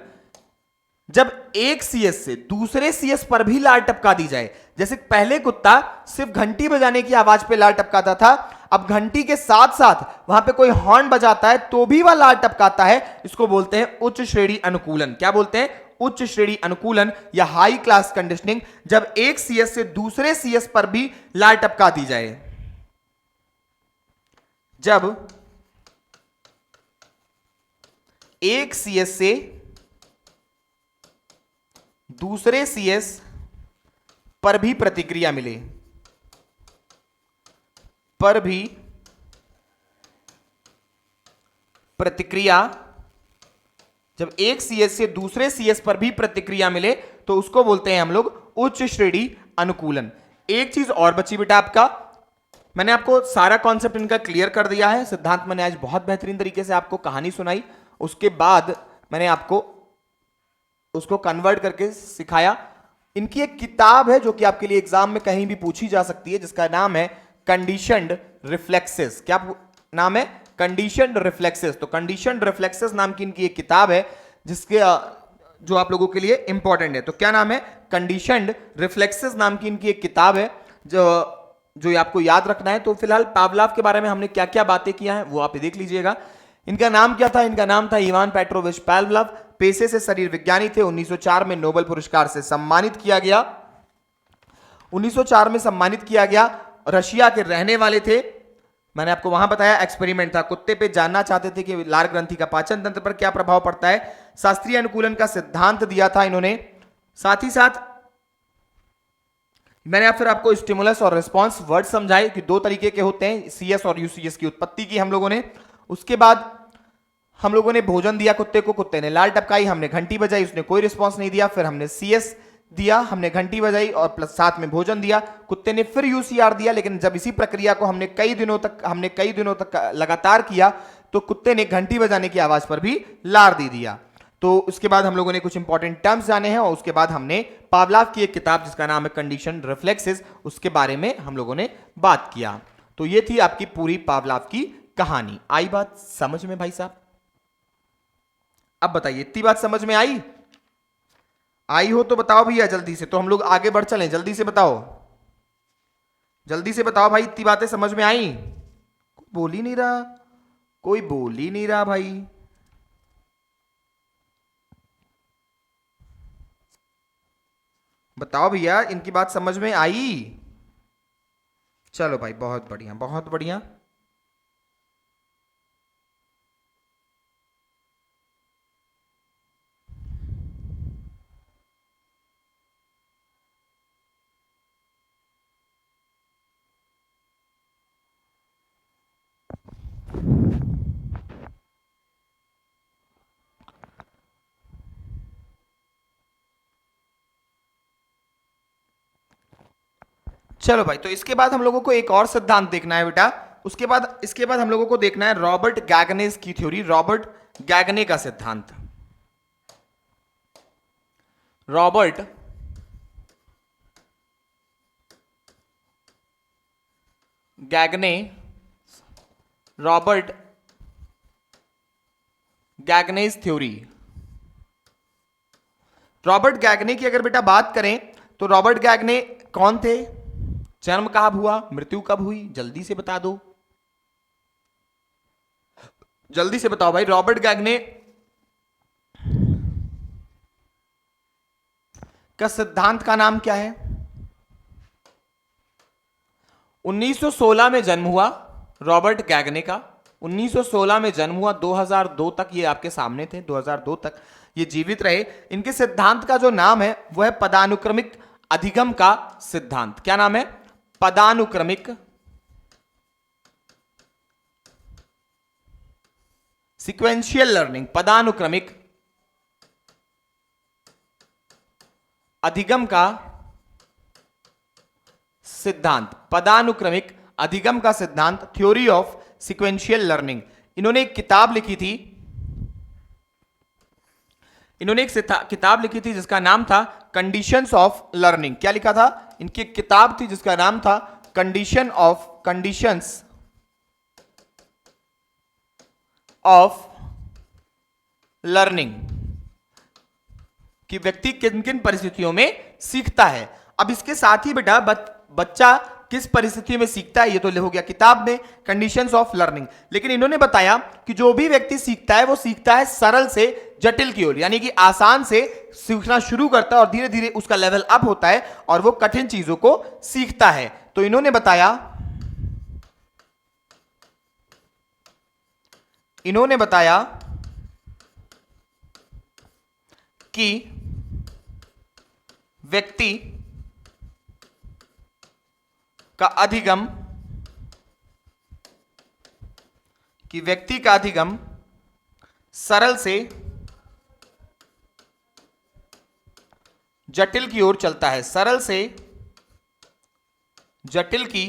S1: जब एक सीएस से दूसरे सीएस पर भी लाल टपका दी जाए, जैसे पहले कुत्ता सिर्फ घंटी बजाने की आवाज पे लाल टपकाता था, अब घंटी के साथ साथ वहां पे कोई हॉर्न बजाता है तो भी वह लाल टपकाता है। इसको बोलते हैं उच्च श्रेणी अनुकूलन। क्या बोलते हैं? उच्च श्रेणी अनुकूलन या हाई क्लास कंडीशनिंग। जब एक सीएस से दूसरे सीएस पर भी लाल टपका दी जाए, जब एक सीएस से दूसरे सीएस पर भी प्रतिक्रिया मिले, पर भी प्रतिक्रिया, जब एक सीएस से दूसरे सीएस पर भी प्रतिक्रिया मिले तो उसको बोलते हैं हम लोग उच्च श्रेणी अनुकूलन। एक चीज और बची बेटा आपका, मैंने आपको सारा कॉन्सेप्ट इनका क्लियर कर दिया है। सिद्धांत मैंने आज बहुत बेहतरीन तरीके से आपको कहानी सुनाई, उसके बाद मैंने आपको उसको कन्वर्ट करके सिखाया। इनकी एक किताब है जो कि आपके लिए एग्जाम में कहीं भी पूछी जा सकती है, जिसका नाम है कंडीशनड रिफ्लेक्सेस। क्या नाम है? Conditioned reflexes. तो कंडीशनड रिफ्लेक्सेस नाम की इनकी एक किताब है जिसके जो आप लोगों के लिए इंपॉर्टेंट है। तो क्या नाम है? कंडीशनड रिफ्लेक्सेस नाम की इनकी एक किताब है जो आपको याद रखना है। तो फिलहाल पावलाव के बारे में हमने क्या क्या बातें किया है वो आप देख लीजिएगा। इनका नाम क्या था? इनका नाम था इवान पेट्रोविच पावलाव। पेशे से शरीर विज्ञानी थे। 1904 में नोबेल पुरस्कार से सम्मानित किया गया। 1904 में सम्मानित किया गया। रशिया के रहने वाले थे। मैंने आपको वहां बताया एक्सपेरिमेंट था, कुत्ते पे जानना चाहते थे कि लार ग्रंथि का पाचन तंत्र पर क्या प्रभाव पड़ता है। शास्त्रीय अनुकूलन का सिद्धांत दिया था इन्होंने। साथ ही साथ मैंने फिर आपको स्टिमुलस और रिस्पॉन्स वर्ड समझाए कि दो तरीके के होते हैं, सीएस और यूसीएस की उत्पत्ति की हम लोगों ने। उसके बाद हम लोगों ने भोजन दिया कुत्ते को, कुत्ते ने लाल टपकाई, हमने घंटी बजाई, उसने कोई रिस्पॉन्स नहीं दिया। फिर हमने सीएस दिया, हमने घंटी बजाई और प्लस साथ में भोजन दिया, कुत्ते ने फिर यूसीआर दिया। लेकिन जब इसी प्रक्रिया को हमने कई दिनों तक लगातार किया तो कुत्ते ने घंटी बजाने की आवाज पर भी लार दे दिया। तो उसके बाद हम लोगों ने कुछ इंपॉर्टेंट टर्म्स जाने हैं और उसके बाद हमने पावलाव की एक किताब जिसका नाम है कंडीशन रिफ्लेक्सेस, उसके बारे में हम लोगों ने बात किया। तो ये थी आपकी पूरी पावलाव की कहानी। आई बात समझ में भाई साहब? अब बताइए, इतनी बात समझ में आई? आई हो तो बताओ भैया जल्दी से, तो हम लोग आगे बढ़ चलें। जल्दी से बताओ, जल्दी से बताओ भाई, इतनी बातें समझ में आई? बोल ही नहीं रहा, कोई बोल ही नहीं रहा भाई। बताओ भैया, इनकी बात समझ में आई? चलो भाई, बहुत बढ़िया बहुत बढ़िया। चलो भाई, तो इसके बाद हम लोगों को एक और सिद्धांत देखना है बेटा। उसके बाद इसके बाद हम लोगों को देखना है रॉबर्ट गैगनेस की थ्योरी, रॉबर्ट गैगने का सिद्धांत। Robert Gagne, Robert Gagne's theory. Robert Gagne की अगर बेटा बात करें तो रॉबर्ट गैगने कौन थे, जन्म कब हुआ, मृत्यु कब हुई, जल्दी से बता दो, जल्दी से बताओ भाई। रॉबर्ट गैगने का सिद्धांत का नाम क्या है? 1916 में जन्म हुआ रॉबर्ट गैगने का। 1916 में जन्म हुआ, 2002 तक ये आपके सामने थे, 2002 तक ये जीवित रहे। इनके सिद्धांत का जो नाम है वो है पदानुक्रमिक अधिगम का सिद्धांत। क्या नाम है? पदानुक्रमिक, सिक्वेंशियल लर्निंग, पदानुक्रमिक अधिगम का सिद्धांत, पदानुक्रमिक अधिगम का सिद्धांत, थ्योरी ऑफ सिक्वेंशियल लर्निंग। इन्होंने एक किताब लिखी थी, इन्होंने एक किताब लिखी थी जिसका नाम था कंडीशंस ऑफ लर्निंग। क्या लिखा था? इनकी एक किताब थी जिसका नाम था कंडीशंस ऑफ लर्निंग, कि व्यक्ति किन किन परिस्थितियों में सीखता है। अब इसके साथ ही बेटा बच्चा किस परिस्थिति में सीखता है ये तो हो गया किताब में कंडीशंस ऑफ लर्निंग। लेकिन इन्होंने बताया कि जो भी व्यक्ति सीखता है वो सीखता है सरल से जटिल की ओर, यानी कि आसान से सीखना शुरू करता है और धीरे धीरे उसका लेवल अप होता है और वो कठिन चीजों को सीखता है। तो इन्होंने बताया कि व्यक्ति का अधिगम, सरल से जटिल की ओर चलता है, सरल से जटिल की,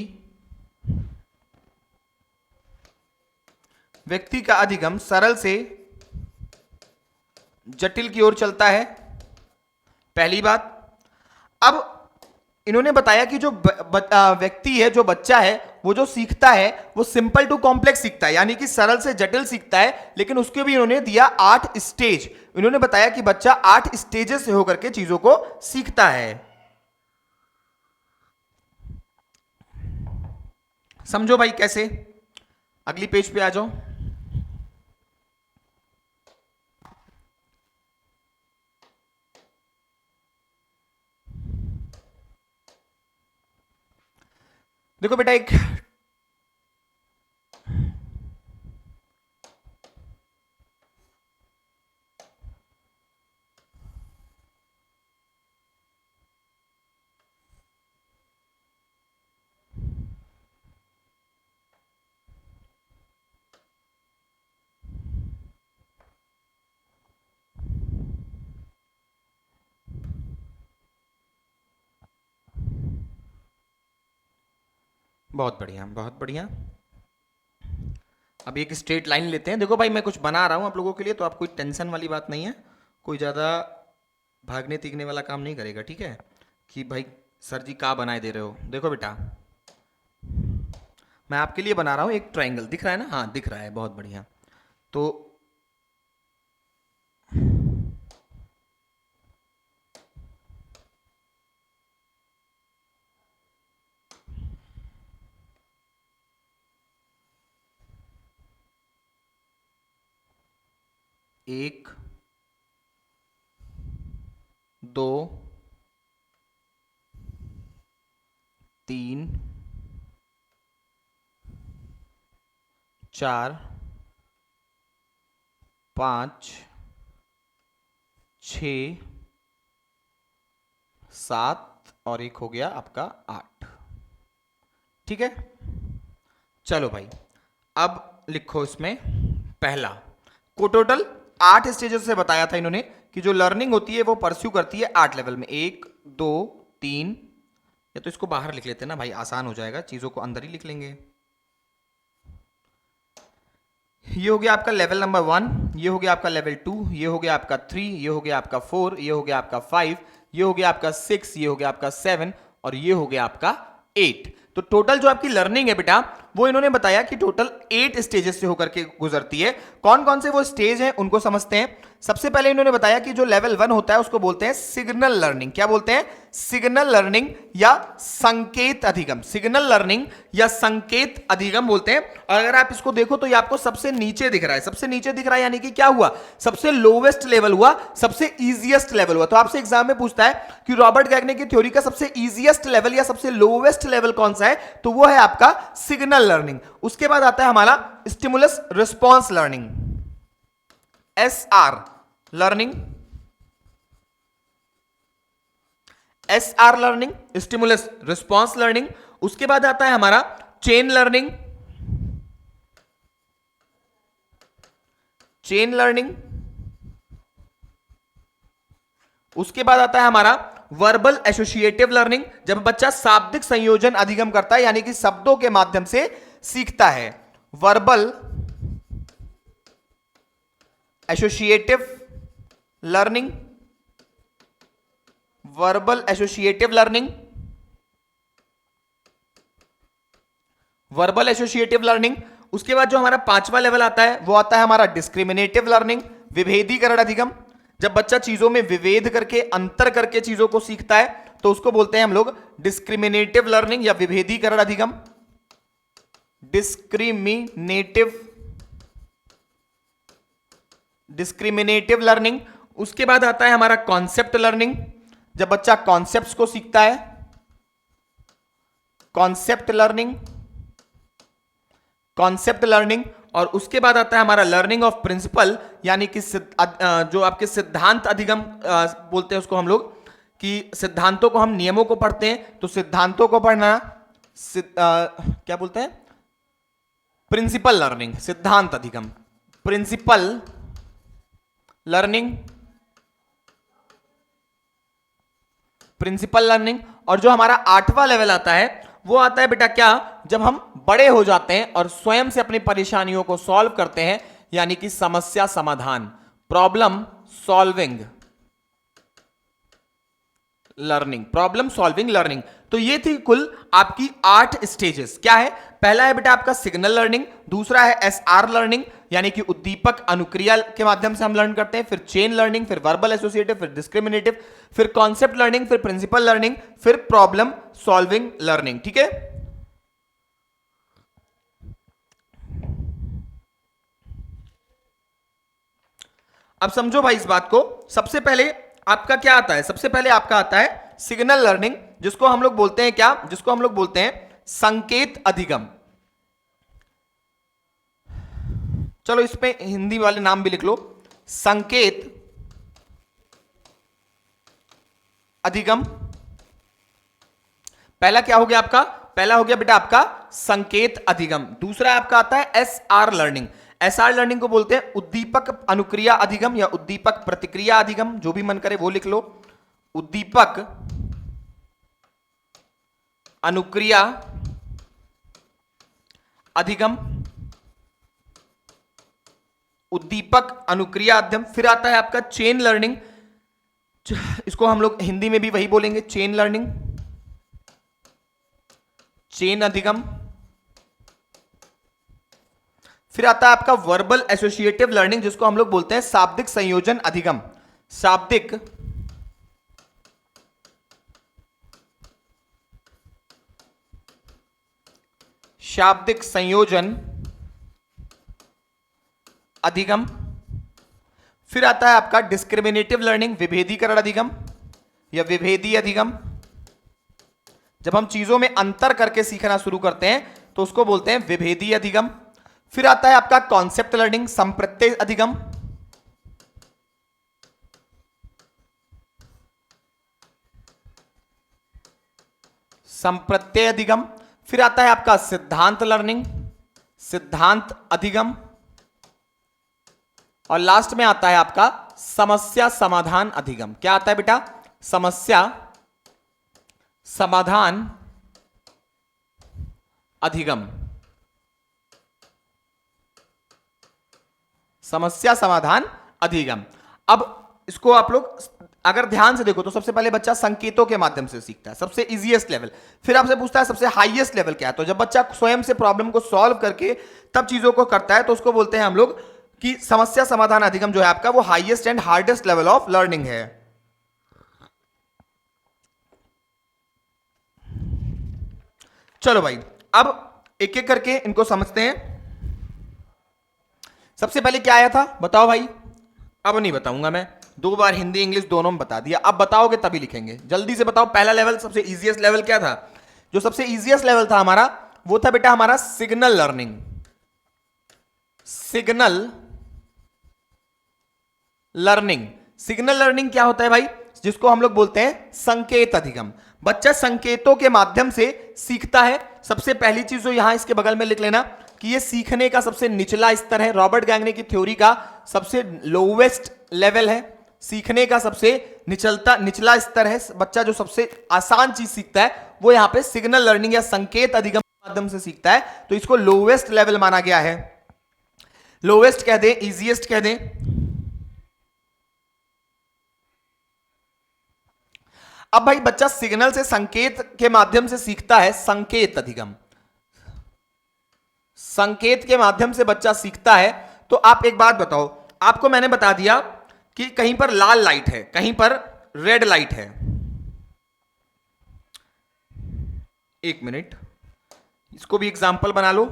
S1: व्यक्ति का अधिगम सरल से जटिल की ओर चलता है, पहली बात। अब इन्होंने बताया कि जो व्यक्ति है, जो बच्चा है, वो जो सीखता है वो सिंपल टू कॉम्प्लेक्स सीखता है, यानी कि सरल से जटिल सीखता है। लेकिन उसके भी इन्होंने दिया 8 स्टेज। इन्होंने बताया कि बच्चा 8 स्टेजेस से होकर के चीजों को सीखता है। समझो भाई कैसे, अगली पेज पे आ जाओ। देखो बेटा, एक बहुत बढ़िया बहुत बढ़िया। अब एक स्ट्रेट लाइन लेते हैं। देखो भाई, मैं कुछ बना रहा हूं आप लोगों के लिए, तो आप कोई टेंशन वाली बात नहीं है, कोई ज़्यादा भागने तीगने वाला काम नहीं करेगा, ठीक है? कि भाई सर जी क्या बनाए दे रहे हो। देखो बेटा, मैं आपके लिए बना रहा हूं एक ट्रायंगल, दिख रहा है ना? हाँ दिख रहा है, बहुत बढ़िया। तो एक, दो, 3 4 5 6 7 और एक हो गया आपका 8। ठीक है, चलो भाई अब लिखो इसमें पहला को टोटल 8 स्टेजेस से बताया था इन्होंने कि जो लर्निंग होती है वो परस्यू करती है 8 लेवल में, 1 2 3, या तो इसको बाहर लिख लेते हैं ना भाई, आसान हो जाएगा, चीजों को अंदर ही लिख लेंगे। ये हो गया आपका लेवल नंबर 1, ये हो गया आपका लेवल 2, ये हो गया आपका 3, ये हो गया आपका 4, ये हो गया आपका 5, ये हो गया आपका 6, ये हो गया आपका 7 और ये हो गया आपका 8। तो टोटल जो आपकी लर्निंग है बेटा वो इन्होंने बताया कि टोटल 8 स्टेजेस से होकर के गुजरती है। कौन कौन से वो स्टेज हैं उनको समझते हैं। सबसे पहले इन्होंने बताया कि जो लेवल 1 होता है उसको बोलते हैं सिग्नल लर्निंग। क्या बोलते हैं? सिग्नल लर्निंग या संकेत अधिगम। सिग्नल लर्निंग या संकेत अधिगम बोलते हैं। और अगर आप इसको देखो तो ये आपको सबसे नीचे दिख रहा है, सबसे नीचे दिख रहा है यानी कि क्या हुआ, सबसे लोवेस्ट लेवल हुआ, सबसे इजीएस्ट लेवल हुआ। तो आपसे एग्जाम में पूछता है कि रॉबर्ट गैगने की थ्योरी का सबसे इजीएस्ट लेवल या सबसे लोवेस्ट लेवल कौन सा है, तो वो है आपका सिग्नल लर्निंग। उसके बाद आता है हमारा stimulus response learning, SR learning, SR learning, stimulus response learning. उसके बाद आता है हमारा चेन लर्निंग, चेन लर्निंग। उसके बाद आता है हमारा वर्बल एसोसिएटिव लर्निंग, जब बच्चा शाब्दिक संयोजन अधिगम करता है यानी कि शब्दों के माध्यम से सीखता है। Verbal associative learning, verbal associative learning, verbal associative learning. उसके बाद जो हमारा पांचवा लेवल आता है वो आता है हमारा डिस्क्रिमिनेटिव लर्निंग, विभेदीकरण अधिगम। जब बच्चा चीजों में विभेद करके, अंतर करके चीजों को सीखता है तो उसको बोलते हैं हम लोग डिस्क्रिमिनेटिव लर्निंग या विभेदीकरण अधिगम, डिस्क्रिमिनेटिव, डिस्क्रिमिनेटिव लर्निंग। उसके बाद आता है हमारा कॉन्सेप्ट लर्निंग, जब बच्चा कॉन्सेप्ट्स को सीखता है, कॉन्सेप्ट लर्निंग, कॉन्सेप्ट लर्निंग। और उसके बाद आता है हमारा लर्निंग ऑफ प्रिंसिपल यानी कि जो आपके सिद्धांत अधिगम बोलते हैं उसको हम लोग, कि सिद्धांतों को, हम नियमों को पढ़ते हैं तो सिद्धांतों को पढ़ना क्या बोलते हैं, प्रिंसिपल लर्निंग, सिद्धांत अधिगम, प्रिंसिपल लर्निंग, प्रिंसिपल लर्निंग। और जो हमारा आठवां लेवल आता है वो आता है बेटा क्या, जब हम बड़े हो जाते हैं और स्वयं से अपनी परेशानियों को सॉल्व करते हैं यानी कि समस्या समाधान, problem solving learning, problem solving learning. तो ये थी कुल आपकी 8 स्टेजेस। क्या है? पहला है बेटा आपका सिग्नल लर्निंग, दूसरा है एसआर लर्निंग यानी कि उद्दीपक अनुक्रिया के माध्यम से हम लर्न करते हैं, फिर चेन लर्निंग, फिर वर्बल एसोसिएटिव, फिर डिस्क्रिमिनेटिव, फिर कॉन्सेप्ट लर्निंग, फिर प्रिंसिपल लर्निंग, फिर प्रॉब्लम सॉल्विंग लर्निंग। ठीक है, अब समझो भाई इस बात को। सबसे पहले आपका क्या आता है? सबसे पहले आपका आता है सिग्नल लर्निंग, जिसको हम लोग बोलते हैं क्या, जिसको हम लोग बोलते हैं संकेत अधिगम। चलो इस पे हिंदी वाले नाम भी लिख लो, संकेत अधिगम। पहला क्या हो गया आपका? पहला हो गया बेटा आपका संकेत अधिगम। दूसरा आपका आता है एसआर लर्निंग। एसआर लर्निंग को बोलते हैं उद्दीपक अनुक्रिया अधिगम या उद्दीपक प्रतिक्रिया अधिगम, जो भी मन करे वो लिख लो। उद्दीपक अनुक्रिया अधिगम, उद्दीपक अनुक्रिया अधिगम। फिर आता है आपका चेन लर्निंग, इसको हम लोग हिंदी में भी वही बोलेंगे, चेन लर्निंग, चेन अधिगम। फिर आता है आपका वर्बल एसोसिएटिव लर्निंग, जिसको हम लोग बोलते हैं शाब्दिक संयोजन अधिगम, शाब्दिक शाब्दिक संयोजन अधिगम। फिर आता है आपका डिस्क्रिमिनेटिव लर्निंग, विभेदीकरण अधिगम या विभेदी अधिगम। जब हम चीजों में अंतर करके सीखना शुरू करते हैं तो उसको बोलते हैं विभेदीय अधिगम। फिर आता है आपका कॉन्सेप्ट लर्निंग, संप्रत्यय अधिगम। संप्रत्यय अधिगम। फिर आता है आपका सिद्धांत लर्निंग, सिद्धांत अधिगम। और लास्ट में आता है आपका समस्या समाधान अधिगम। क्या आता है बेटा? समस्या समाधान अधिगम। समस्या समाधान अधिगम। अब इसको आप लोग अगर ध्यान से देखो तो सबसे पहले बच्चा संकेतों के माध्यम से सीखता है, सबसे इजीएस्ट लेवल। फिर आपसे पूछता है सबसे हाईएस्ट लेवल क्या है। तो जब बच्चा स्वयं से प्रॉब्लम को सॉल्व करके तब चीजों को करता है तो उसको बोलते हैं हम लोग कि समस्या समाधान अधिगम जो है आपका वो highest and hardest level of learning है। चलो भाई, अब एक एक करके इनको समझते हैं। सबसे पहले क्या आया था बताओ भाई? अब नहीं बताऊंगा मैं, 2 बार हिंदी इंग्लिश दोनों में बता दिया। अब बताओगे तभी लिखेंगे, जल्दी से बताओ। पहला लेवल सबसे इजीएस्ट लेवल क्या था? जो सबसे इजीएस्ट लेवल था हमारा वो था बेटा हमारा signal learning. Signal learning. Signal learning क्या होता है भाई? जिसको हम लोग बोलते हैं संकेत अधिगम। बच्चा संकेतों के माध्यम से सीखता है। सबसे पहली चीज जो यहां इसके बगल में लिख लेना कि ये सीखने का सबसे निचला स्तर है। रॉबर्ट गैंगने की थ्योरी का सबसे लोवेस्ट लेवल है, सीखने का सबसे निचला स्तर है। बच्चा जो सबसे आसान चीज सीखता है वो यहां पे सिग्नल लर्निंग या संकेत अधिगम के माध्यम से सीखता है, तो इसको लोवेस्ट लेवल माना गया है। लोवेस्ट कह दें, इजीएस्ट कह दें। अब भाई बच्चा सिग्नल से संकेत के माध्यम से सीखता है, संकेत अधिगम। संकेत के माध्यम से बच्चा सीखता है। तो आप एक बात बताओ, आपको मैंने बता दिया कि कहीं पर लाल लाइट है, कहीं पर रेड लाइट है। एक मिनट, इसको भी एग्जाम्पल बना लो।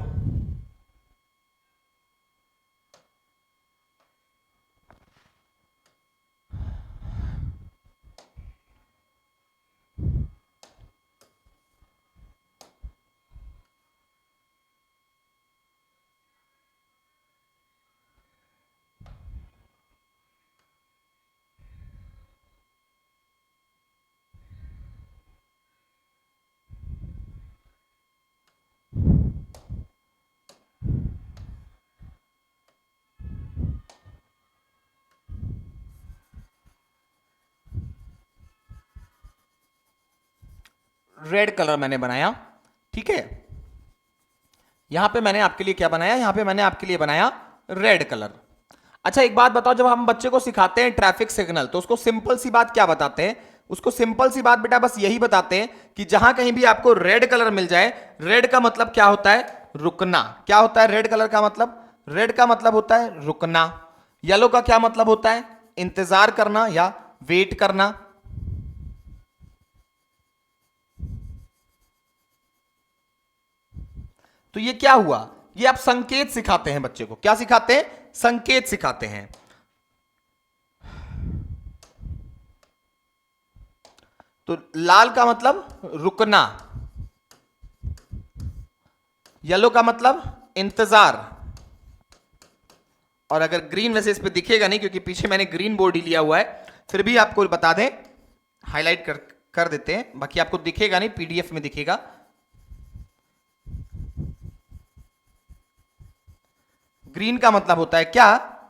S1: रेड कलर मैंने बनाया, ठीक है। यहां पे मैंने आपके लिए क्या बनाया? यहां पे मैंने आपके लिए बनाया रेड कलर। अच्छा एक बात बताओ, जब हम बच्चे को सिखाते हैं ट्रैफिक सिग्नल तो उसको सिंपल सी बात क्या बताते हैं? उसको सिंपल सी बात बेटा बस यही बताते हैं कि जहां कहीं भी आपको रेड कलर मिल जाए, रेड का मतलब क्या होता है? रुकना। क्या होता है रेड कलर का मतलब? रेड का मतलब होता है रुकना। येलो का क्या मतलब होता है? इंतजार करना या वेट करना। तो ये क्या हुआ? ये आप संकेत सिखाते हैं बच्चे को। क्या सिखाते हैं? संकेत सिखाते हैं। तो लाल का मतलब रुकना, येलो का मतलब इंतजार, और अगर ग्रीन, वैसे इस पे दिखेगा नहीं क्योंकि पीछे मैंने ग्रीन बोर्ड ही लिया हुआ है, फिर भी आपको बता दें, हाईलाइट कर देते हैं, बाकी आपको दिखेगा नहीं, पीडीएफ में दिखेगा। ग्रीन का मतलब होता है क्या?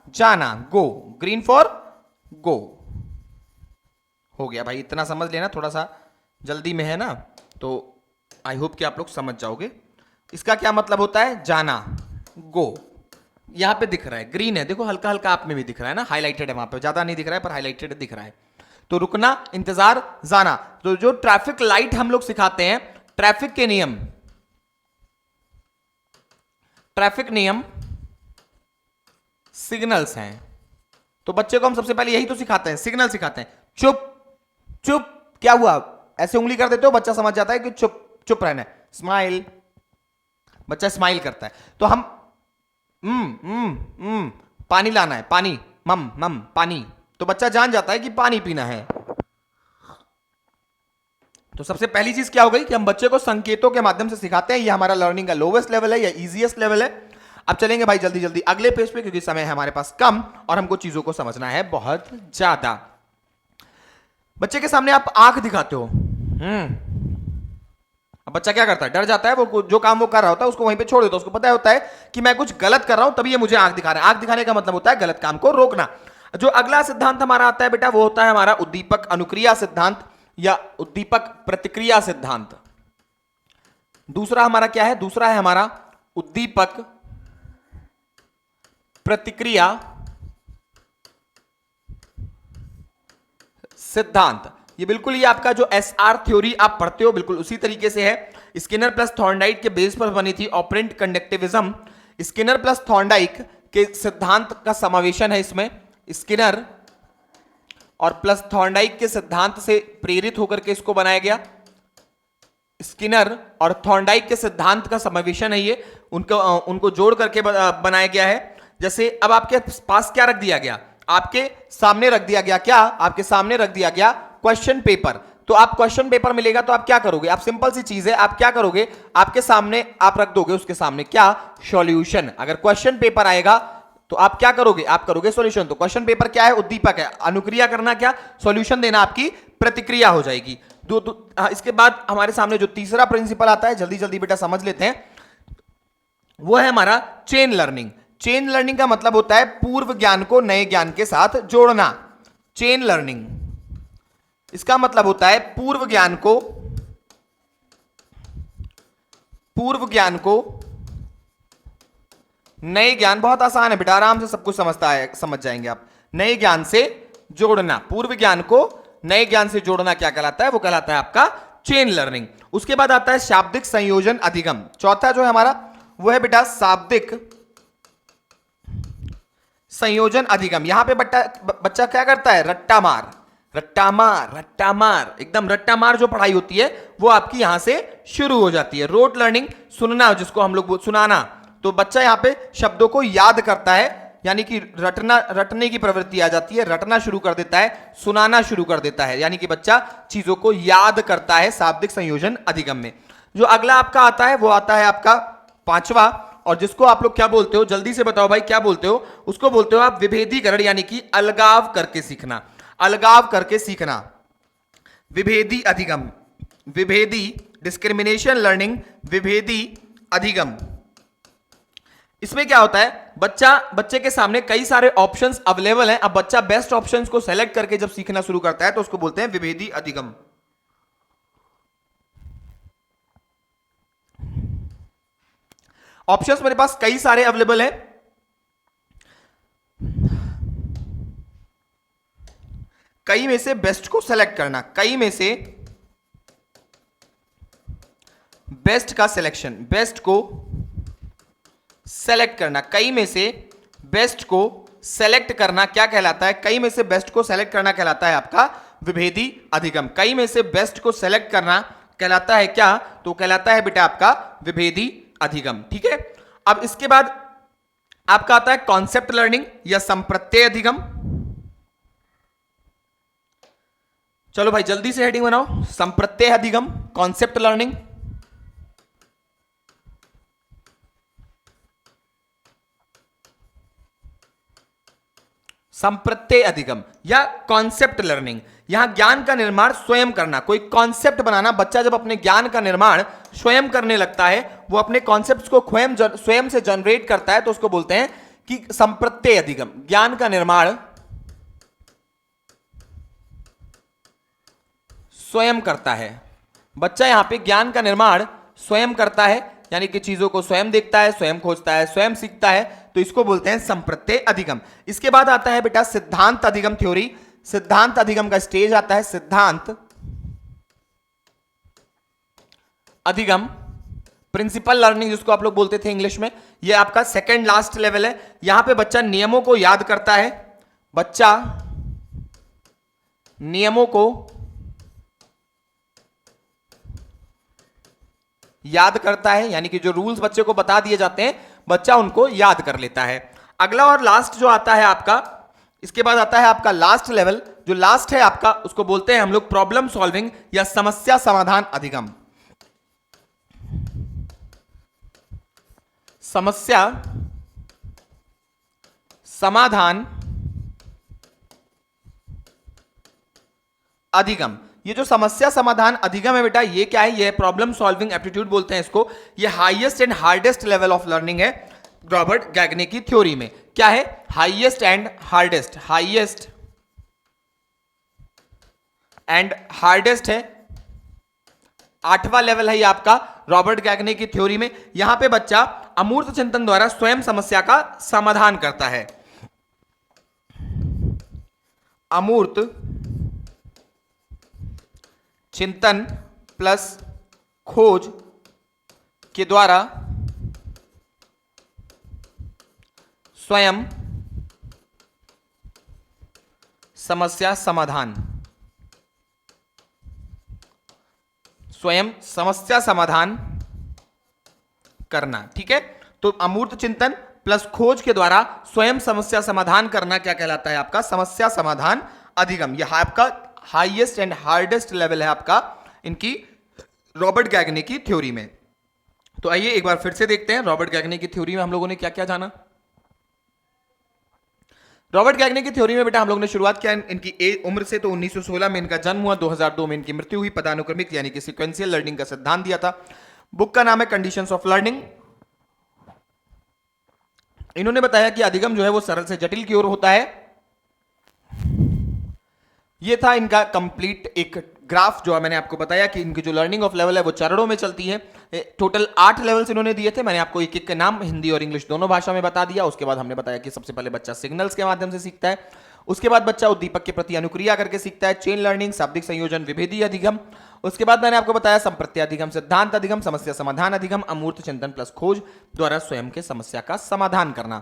S1: जाना, गो। Green for go. हो गया भाई, इतना समझ लेना, थोड़ा सा जल्दी में है ना, तो आई होप कि आप लोग समझ जाओगे। इसका क्या मतलब होता है? जाना, गो। यहां पे दिख रहा है ग्रीन है, देखो हल्का हल्का आप में भी दिख रहा है ना, हाईलाइटेड है, वहां पे ज्यादा नहीं दिख रहा है पर हाईलाइटेड दिख रहा है। तो रुकना, इंतजार, जाना। तो जो ट्रैफिक लाइट हम लोग सिखाते हैं, ट्रैफिक के नियम, ट्रैफिक नियम सिग्नल्स हैं। तो बच्चे को हम सबसे पहले यही तो सिखाते हैं, सिग्नल सिखाते हैं। चुप, चुप, क्या हुआ? ऐसे उंगली कर देते हो, बच्चा समझ जाता है कि चुप, चुप रहना है। स्माइल, बच्चा स्माइल करता है। तो हम पानी लाना है, पानी, मम मम पानी, तो बच्चा जान जाता है कि पानी पीना है। तो सबसे पहली चीज क्या हो गई कि हम बच्चे को संकेतों के माध्यम से सिखाते हैं, ये हमारा लर्निंग का लोवेस्ट लेवल है या इजीएस्ट लेवल है। अब चलेंगे भाई जल्दी जल्दी अगले पेज पे, क्योंकि समय है हमारे पास कम और हमको चीजों को समझना है बहुत ज्यादा। बच्चे के सामने आप आंख दिखाते हो, अब बच्चा क्या करता है, डर जाता है, वो जो काम वो कर रहा होता है उसको वहीं पे छोड़ देता है, उसको पता होता है कि मैं कुछ गलत कर रहा हूं तभी ये मुझे आंख दिखा रहा है। आंख दिखाने का मतलब होता है गलत काम को रोकना। जो अगला सिद्धांत हमारा आता है बेटा वो होता है हमारा उद्दीपक अनुक्रिया सिद्धांत या उद्दीपक प्रतिक्रिया सिद्धांत। दूसरा हमारा क्या है, दूसरा है हमारा उद्दीपक प्रतिक्रिया सिद्धांत। ये बिल्कुल ये आपका जो एसआर थ्योरी आप पढ़ते हो बिल्कुल उसी तरीके से है। स्किनर प्लस थॉर्नडाइक के बेस पर बनी थी ऑपरेंट कंडक्टिविज्म। स्किनर प्लस थॉर्नडाइक के सिद्धांत का समावेशन है इसमें। स्किनर और प्लस थॉर्नडाइक के सिद्धांत से प्रेरित होकर के इसको बनाया गया। स्किनर और थॉर्नडाइक के सिद्धांत का समावेशन है ये, उनको जोड़ करके बनाया गया है। जैसे अब आपके पास क्या रख दिया गया, आपके सामने रख दिया गया, क्या आपके सामने रख दिया गया क्वेश्चन पेपर। तो आप क्वेश्चन पेपर मिलेगा तो आप क्या करोगे, आप सिंपल सी चीज है, आप क्या करोगे, आपके सामने आप रख दोगे उसके सामने क्या, सॉल्यूशन। अगर क्वेश्चन पेपर आएगा तो आप क्या करोगे, आप करोगे सॉल्यूशन। तो क्वेश्चन पेपर क्या है, उद्दीपक है, अनुक्रिया करना क्या, सॉल्यूशन देना आपकी प्रतिक्रिया हो जाएगी। इसके बाद हमारे सामने जो तीसरा प्रिंसिपल आता है, जल्दी जल्दी बेटा समझ लेते हैं, वो है हमारा चेन लर्निंग। चेन लर्निंग का मतलब होता है पूर्व ज्ञान को नए ज्ञान के साथ जोड़ना। चेन लर्निंग इसका मतलब होता है पूर्व ज्ञान को नए ज्ञान, बहुत आसान है बेटा, आराम से सब कुछ समझ जाएंगे आप। नए ज्ञान से जोड़ना, पूर्व ज्ञान को नए ज्ञान से जोड़ना क्या कहलाता है, वो कहलाता है आपका चेन लर्निंग। उसके बाद आता है शाब्दिक संयोजन अधिगम। चौथा जो है हमारा वो है बेटा शाब्दिक संयोजन अधिगम। यहां पे बच्चा क्या करता है, रट्टा मार एकदम रट्टा मार जो पढ़ाई होती है वो आपकी यहां से शुरू हो जाती है। रोट लर्निंग, सुनना, जिसको हम लोग सुनाना, तो बच्चा यहां पे शब्दों को याद करता है, यानी कि रटने की प्रवृत्ति आ जाती है, रटना शुरू कर देता है, सुनाना शुरू कर देता है, यानी कि बच्चा चीजों को याद करता है शाब्दिक संयोजन अधिगम में। जो अगला आपका आता है वो आता है आपका पांचवा, और जिसको आप लोग क्या बोलते हो, जल्दी से बताओ भाई क्या बोलते हो, उसको बोलते हो आप विभेदीकरण, यानी कि अलगाव करके सीखना, अलगाव करके सीखना, विभेदी अधिगम, विभेदी डिस्क्रिमिनेशन लर्निंग, विभेदी अधिगम। इसमें क्या होता है, बच्चे के सामने कई सारे ऑप्शंस अवेलेबल हैं, अब बच्चा बेस्ट ऑप्शंस को सेलेक्ट करके जब सीखना शुरू करता है तो उसको बोलते हैं विभेदी अधिगम। ऑप्शंस मेरे पास कई सारे अवेलेबल हैं, कई में से बेस्ट को सेलेक्ट करना, कई में से बेस्ट का सिलेक्शन, बेस्ट को सेलेक्ट करना, कई में से बेस्ट को सेलेक्ट करना क्या कहलाता है, कई में से बेस्ट को सेलेक्ट करना कहलाता है आपका विभेदी अधिगम। कई में से बेस्ट को सेलेक्ट करना कहलाता है क्या, तो कहलाता है बेटा आपका विभेदी अधिगम। ठीक है, अब इसके बाद आपका आता है कॉन्सेप्ट लर्निंग या संप्रत्यय अधिगम। चलो भाई जल्दी से हेडिंग बनाओ, संप्रत्यय अधिगम, कॉन्सेप्ट लर्निंग। संप्रत्यय अधिगम या कॉन्सेप्ट लर्निंग, यहां ज्ञान का निर्माण स्वयं करना, कोई कॉन्सेप्ट बनाना। बच्चा जब अपने ज्ञान का निर्माण स्वयं करने लगता है, वो अपने कॉन्सेप्ट्स को स्वयं से जनरेट करता है, तो उसको बोलते हैं कि संप्रत्यय अधिगम, ज्ञान का निर्माण स्वयं करता है। बच्चा यहां पे ज्ञान का निर्माण स्वयं करता है, यानी कि चीजों को स्वयं देखता है, स्वयं खोजता है, स्वयं सीखता है, तो इसको बोलते हैं संप्रत्यय अधिगम। इसके बाद आता है बेटा सिद्धांत अधिगम थ्योरी। सिद्धांत अधिगम का स्टेज आता है सिद्धांत अधिगम, प्रिंसिपल लर्निंग जिसको आप लोग बोलते थे इंग्लिश में, ये आपका सेकंड लास्ट लेवल है। यहां पे बच्चा नियमों को याद करता है, बच्चा नियमों को याद करता है, यानी कि जो रूल्स बच्चे को बता दिए जाते हैं बच्चा उनको याद कर लेता है। अगला और लास्ट जो आता है आपका, इसके बाद आता है आपका लास्ट लेवल जो लास्ट है आपका उसको बोलते हैं हम लोग प्रॉब्लम सॉल्विंग या समस्या समाधान अधिगम। समस्या समाधान अधिगम। ये जो समस्या समाधान अधिगम है बेटा, ये क्या है? ये प्रॉब्लम सॉल्विंग एप्टीट्यूड बोलते हैं इसको। ये highest and hardest level of learning है रॉबर्ट गैगने की थ्योरी में। क्या है? Highest and hardest, highest and hardest है, 8वां लेवल है ये आपका रॉबर्ट गैगने की थ्योरी में। यहां पे बच्चा अमूर्त चिंतन द्वारा स्वयं समस्या का समाधान करता है। अमूर्त चिंतन प्लस खोज के द्वारा स्वयं समस्या समाधान, स्वयं समस्या समाधान करना। ठीक है, तो अमूर्त चिंतन प्लस खोज के द्वारा स्वयं समस्या समाधान करना क्या कहलाता है? आपका समस्या समाधान अधिगम। यह आपका हाईएस्ट एंड हार्डेस्ट लेवल है आपका इनकी रॉबर्ट गैगने की थ्योरी में। तो आइए एक बार फिर से देखते हैं रॉबर्ट गैगने की थ्योरी में हम लोगों ने क्या क्या जाना। रॉबर्ट गैगने की थ्योरी में बेटा हम लोगों ने शुरुआत किया इनकी उम्र से। तो 1916 में इनका जन्म हुआ, 2002 में इनकी मृत्यु हुई। पदानुक्रमिक यानी कि सीक्वेंशियल लर्निंग का सिद्धांत दिया था। बुक का नाम है कंडीशंस ऑफ लर्निंग। इन्होंने बताया कि अधिगम जो है वो सरल से जटिल की ओर होता है। ये था इनका कंप्लीट एक ग्राफ जो मैंने आपको बताया कि इनकी जो लर्निंग ऑफ लेवल है वो चरणों में चलती है। टोटल 8 लेवल्स इन्होंने दिए थे। मैंने आपको एक एक के नाम हिंदी और इंग्लिश दोनों भाषा में बता दिया। उसके बाद हमने बताया कि सबसे पहले बच्चा सिग्नल्स के माध्यम से सीखता है, उसके बाद बच्चा उद्दीपक के प्रति अनुक्रिया करके सीखता है, चेन लर्निंग, शाब्दिक संयोजन, विभेदी अधिगम। उसके बाद मैंने आपको बताया संप्रत्य अधिगम, सिद्धांत अधिगम, समस्या समाधान अधिगम, अमूर्त चिंतन प्लस खोज द्वारा स्वयं के समस्या का समाधान करना।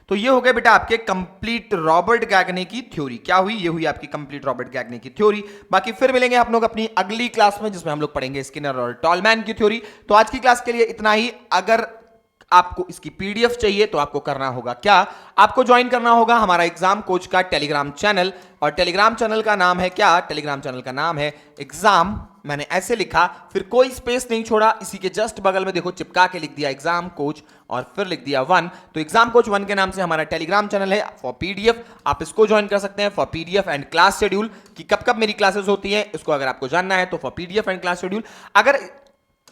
S1: तो ये हो गए बेटा आपके कंप्लीट रॉबर्ट गैगने की थ्योरी। क्या हुई? ये हुई आपकी कंप्लीट रॉबर्ट गैगने की थ्योरी। बाकी फिर मिलेंगे हम लोग अपनी अगली क्लास में जिसमें हम लोग पढ़ेंगे स्किनर और टॉलमैन की थ्योरी। तो आज की क्लास के लिए इतना ही। अगर आपको इसकी पीडीएफ चाहिए तो आपको करना होगा क्या? आपको ज्वाइन करना होगा हमारा एग्जाम कोच का टेलीग्राम चैनल। और टेलीग्राम चैनल का नाम है क्या? टेलीग्राम चैनल का नाम है एग्जाम। मैंने ऐसे लिखा, फिर कोई स्पेस नहीं छोड़ा, इसी के जस्ट बगल में देखो चिपका के लिख दिया एग्जाम कोच और फिर लिख दिया 1। तो एग्जाम कोच 1 के नाम से हमारा टेलीग्राम चैनल है फॉर पीडीएफ। आप इसको ज्वाइन कर सकते हैं for PDF and class schedule कि कब कब मेरी क्लासेस होती हैं, इसको अगर आपको जानना है तो for PDF and class schedule. अगर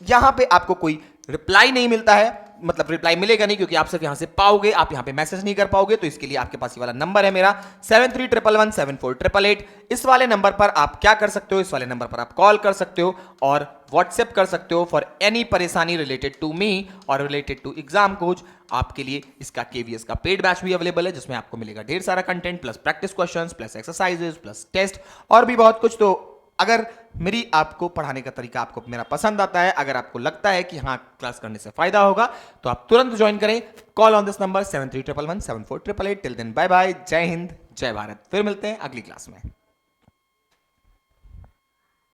S1: यहां पे आपको कोई रिप्लाई नहीं मिलता है, मतलब रिप्लाई मिलेगा नहीं क्योंकि आप सिर्फ यहां से पाओगे, आप यहां पे मैसेज नहीं कर पाओगे, तो इसके लिए आपके पास ये वाला नंबर है मेरा 7311174888। इस वाले नंबर पर आप क्या कर सकते हो? इस वाले नंबर पर आप कॉल कर सकते हो और व्हाट्सएप कर सकते हो फॉर एनी परेशानी रिलेटेड टू मी और रिलेटेड टू एग्जाम कोच। आपके लिए इसका केवीएस का पेड बैच भी अवेलेबल है जिसमें आपको मिलेगा ढेर सारा content plus practice questions plus exercises plus test और भी बहुत कुछ। तो अगर मेरी आपको पढ़ाने का तरीका आपको मेरा पसंद आता है, अगर आपको लगता है कि हाँ क्लास करने से फायदा होगा, तो आप तुरंत ज्वाइन करें। Call on this number 7311174888। Till then bye bye, जय हिंद, जय भारत। फिर मिलते हैं अगली क्लास में।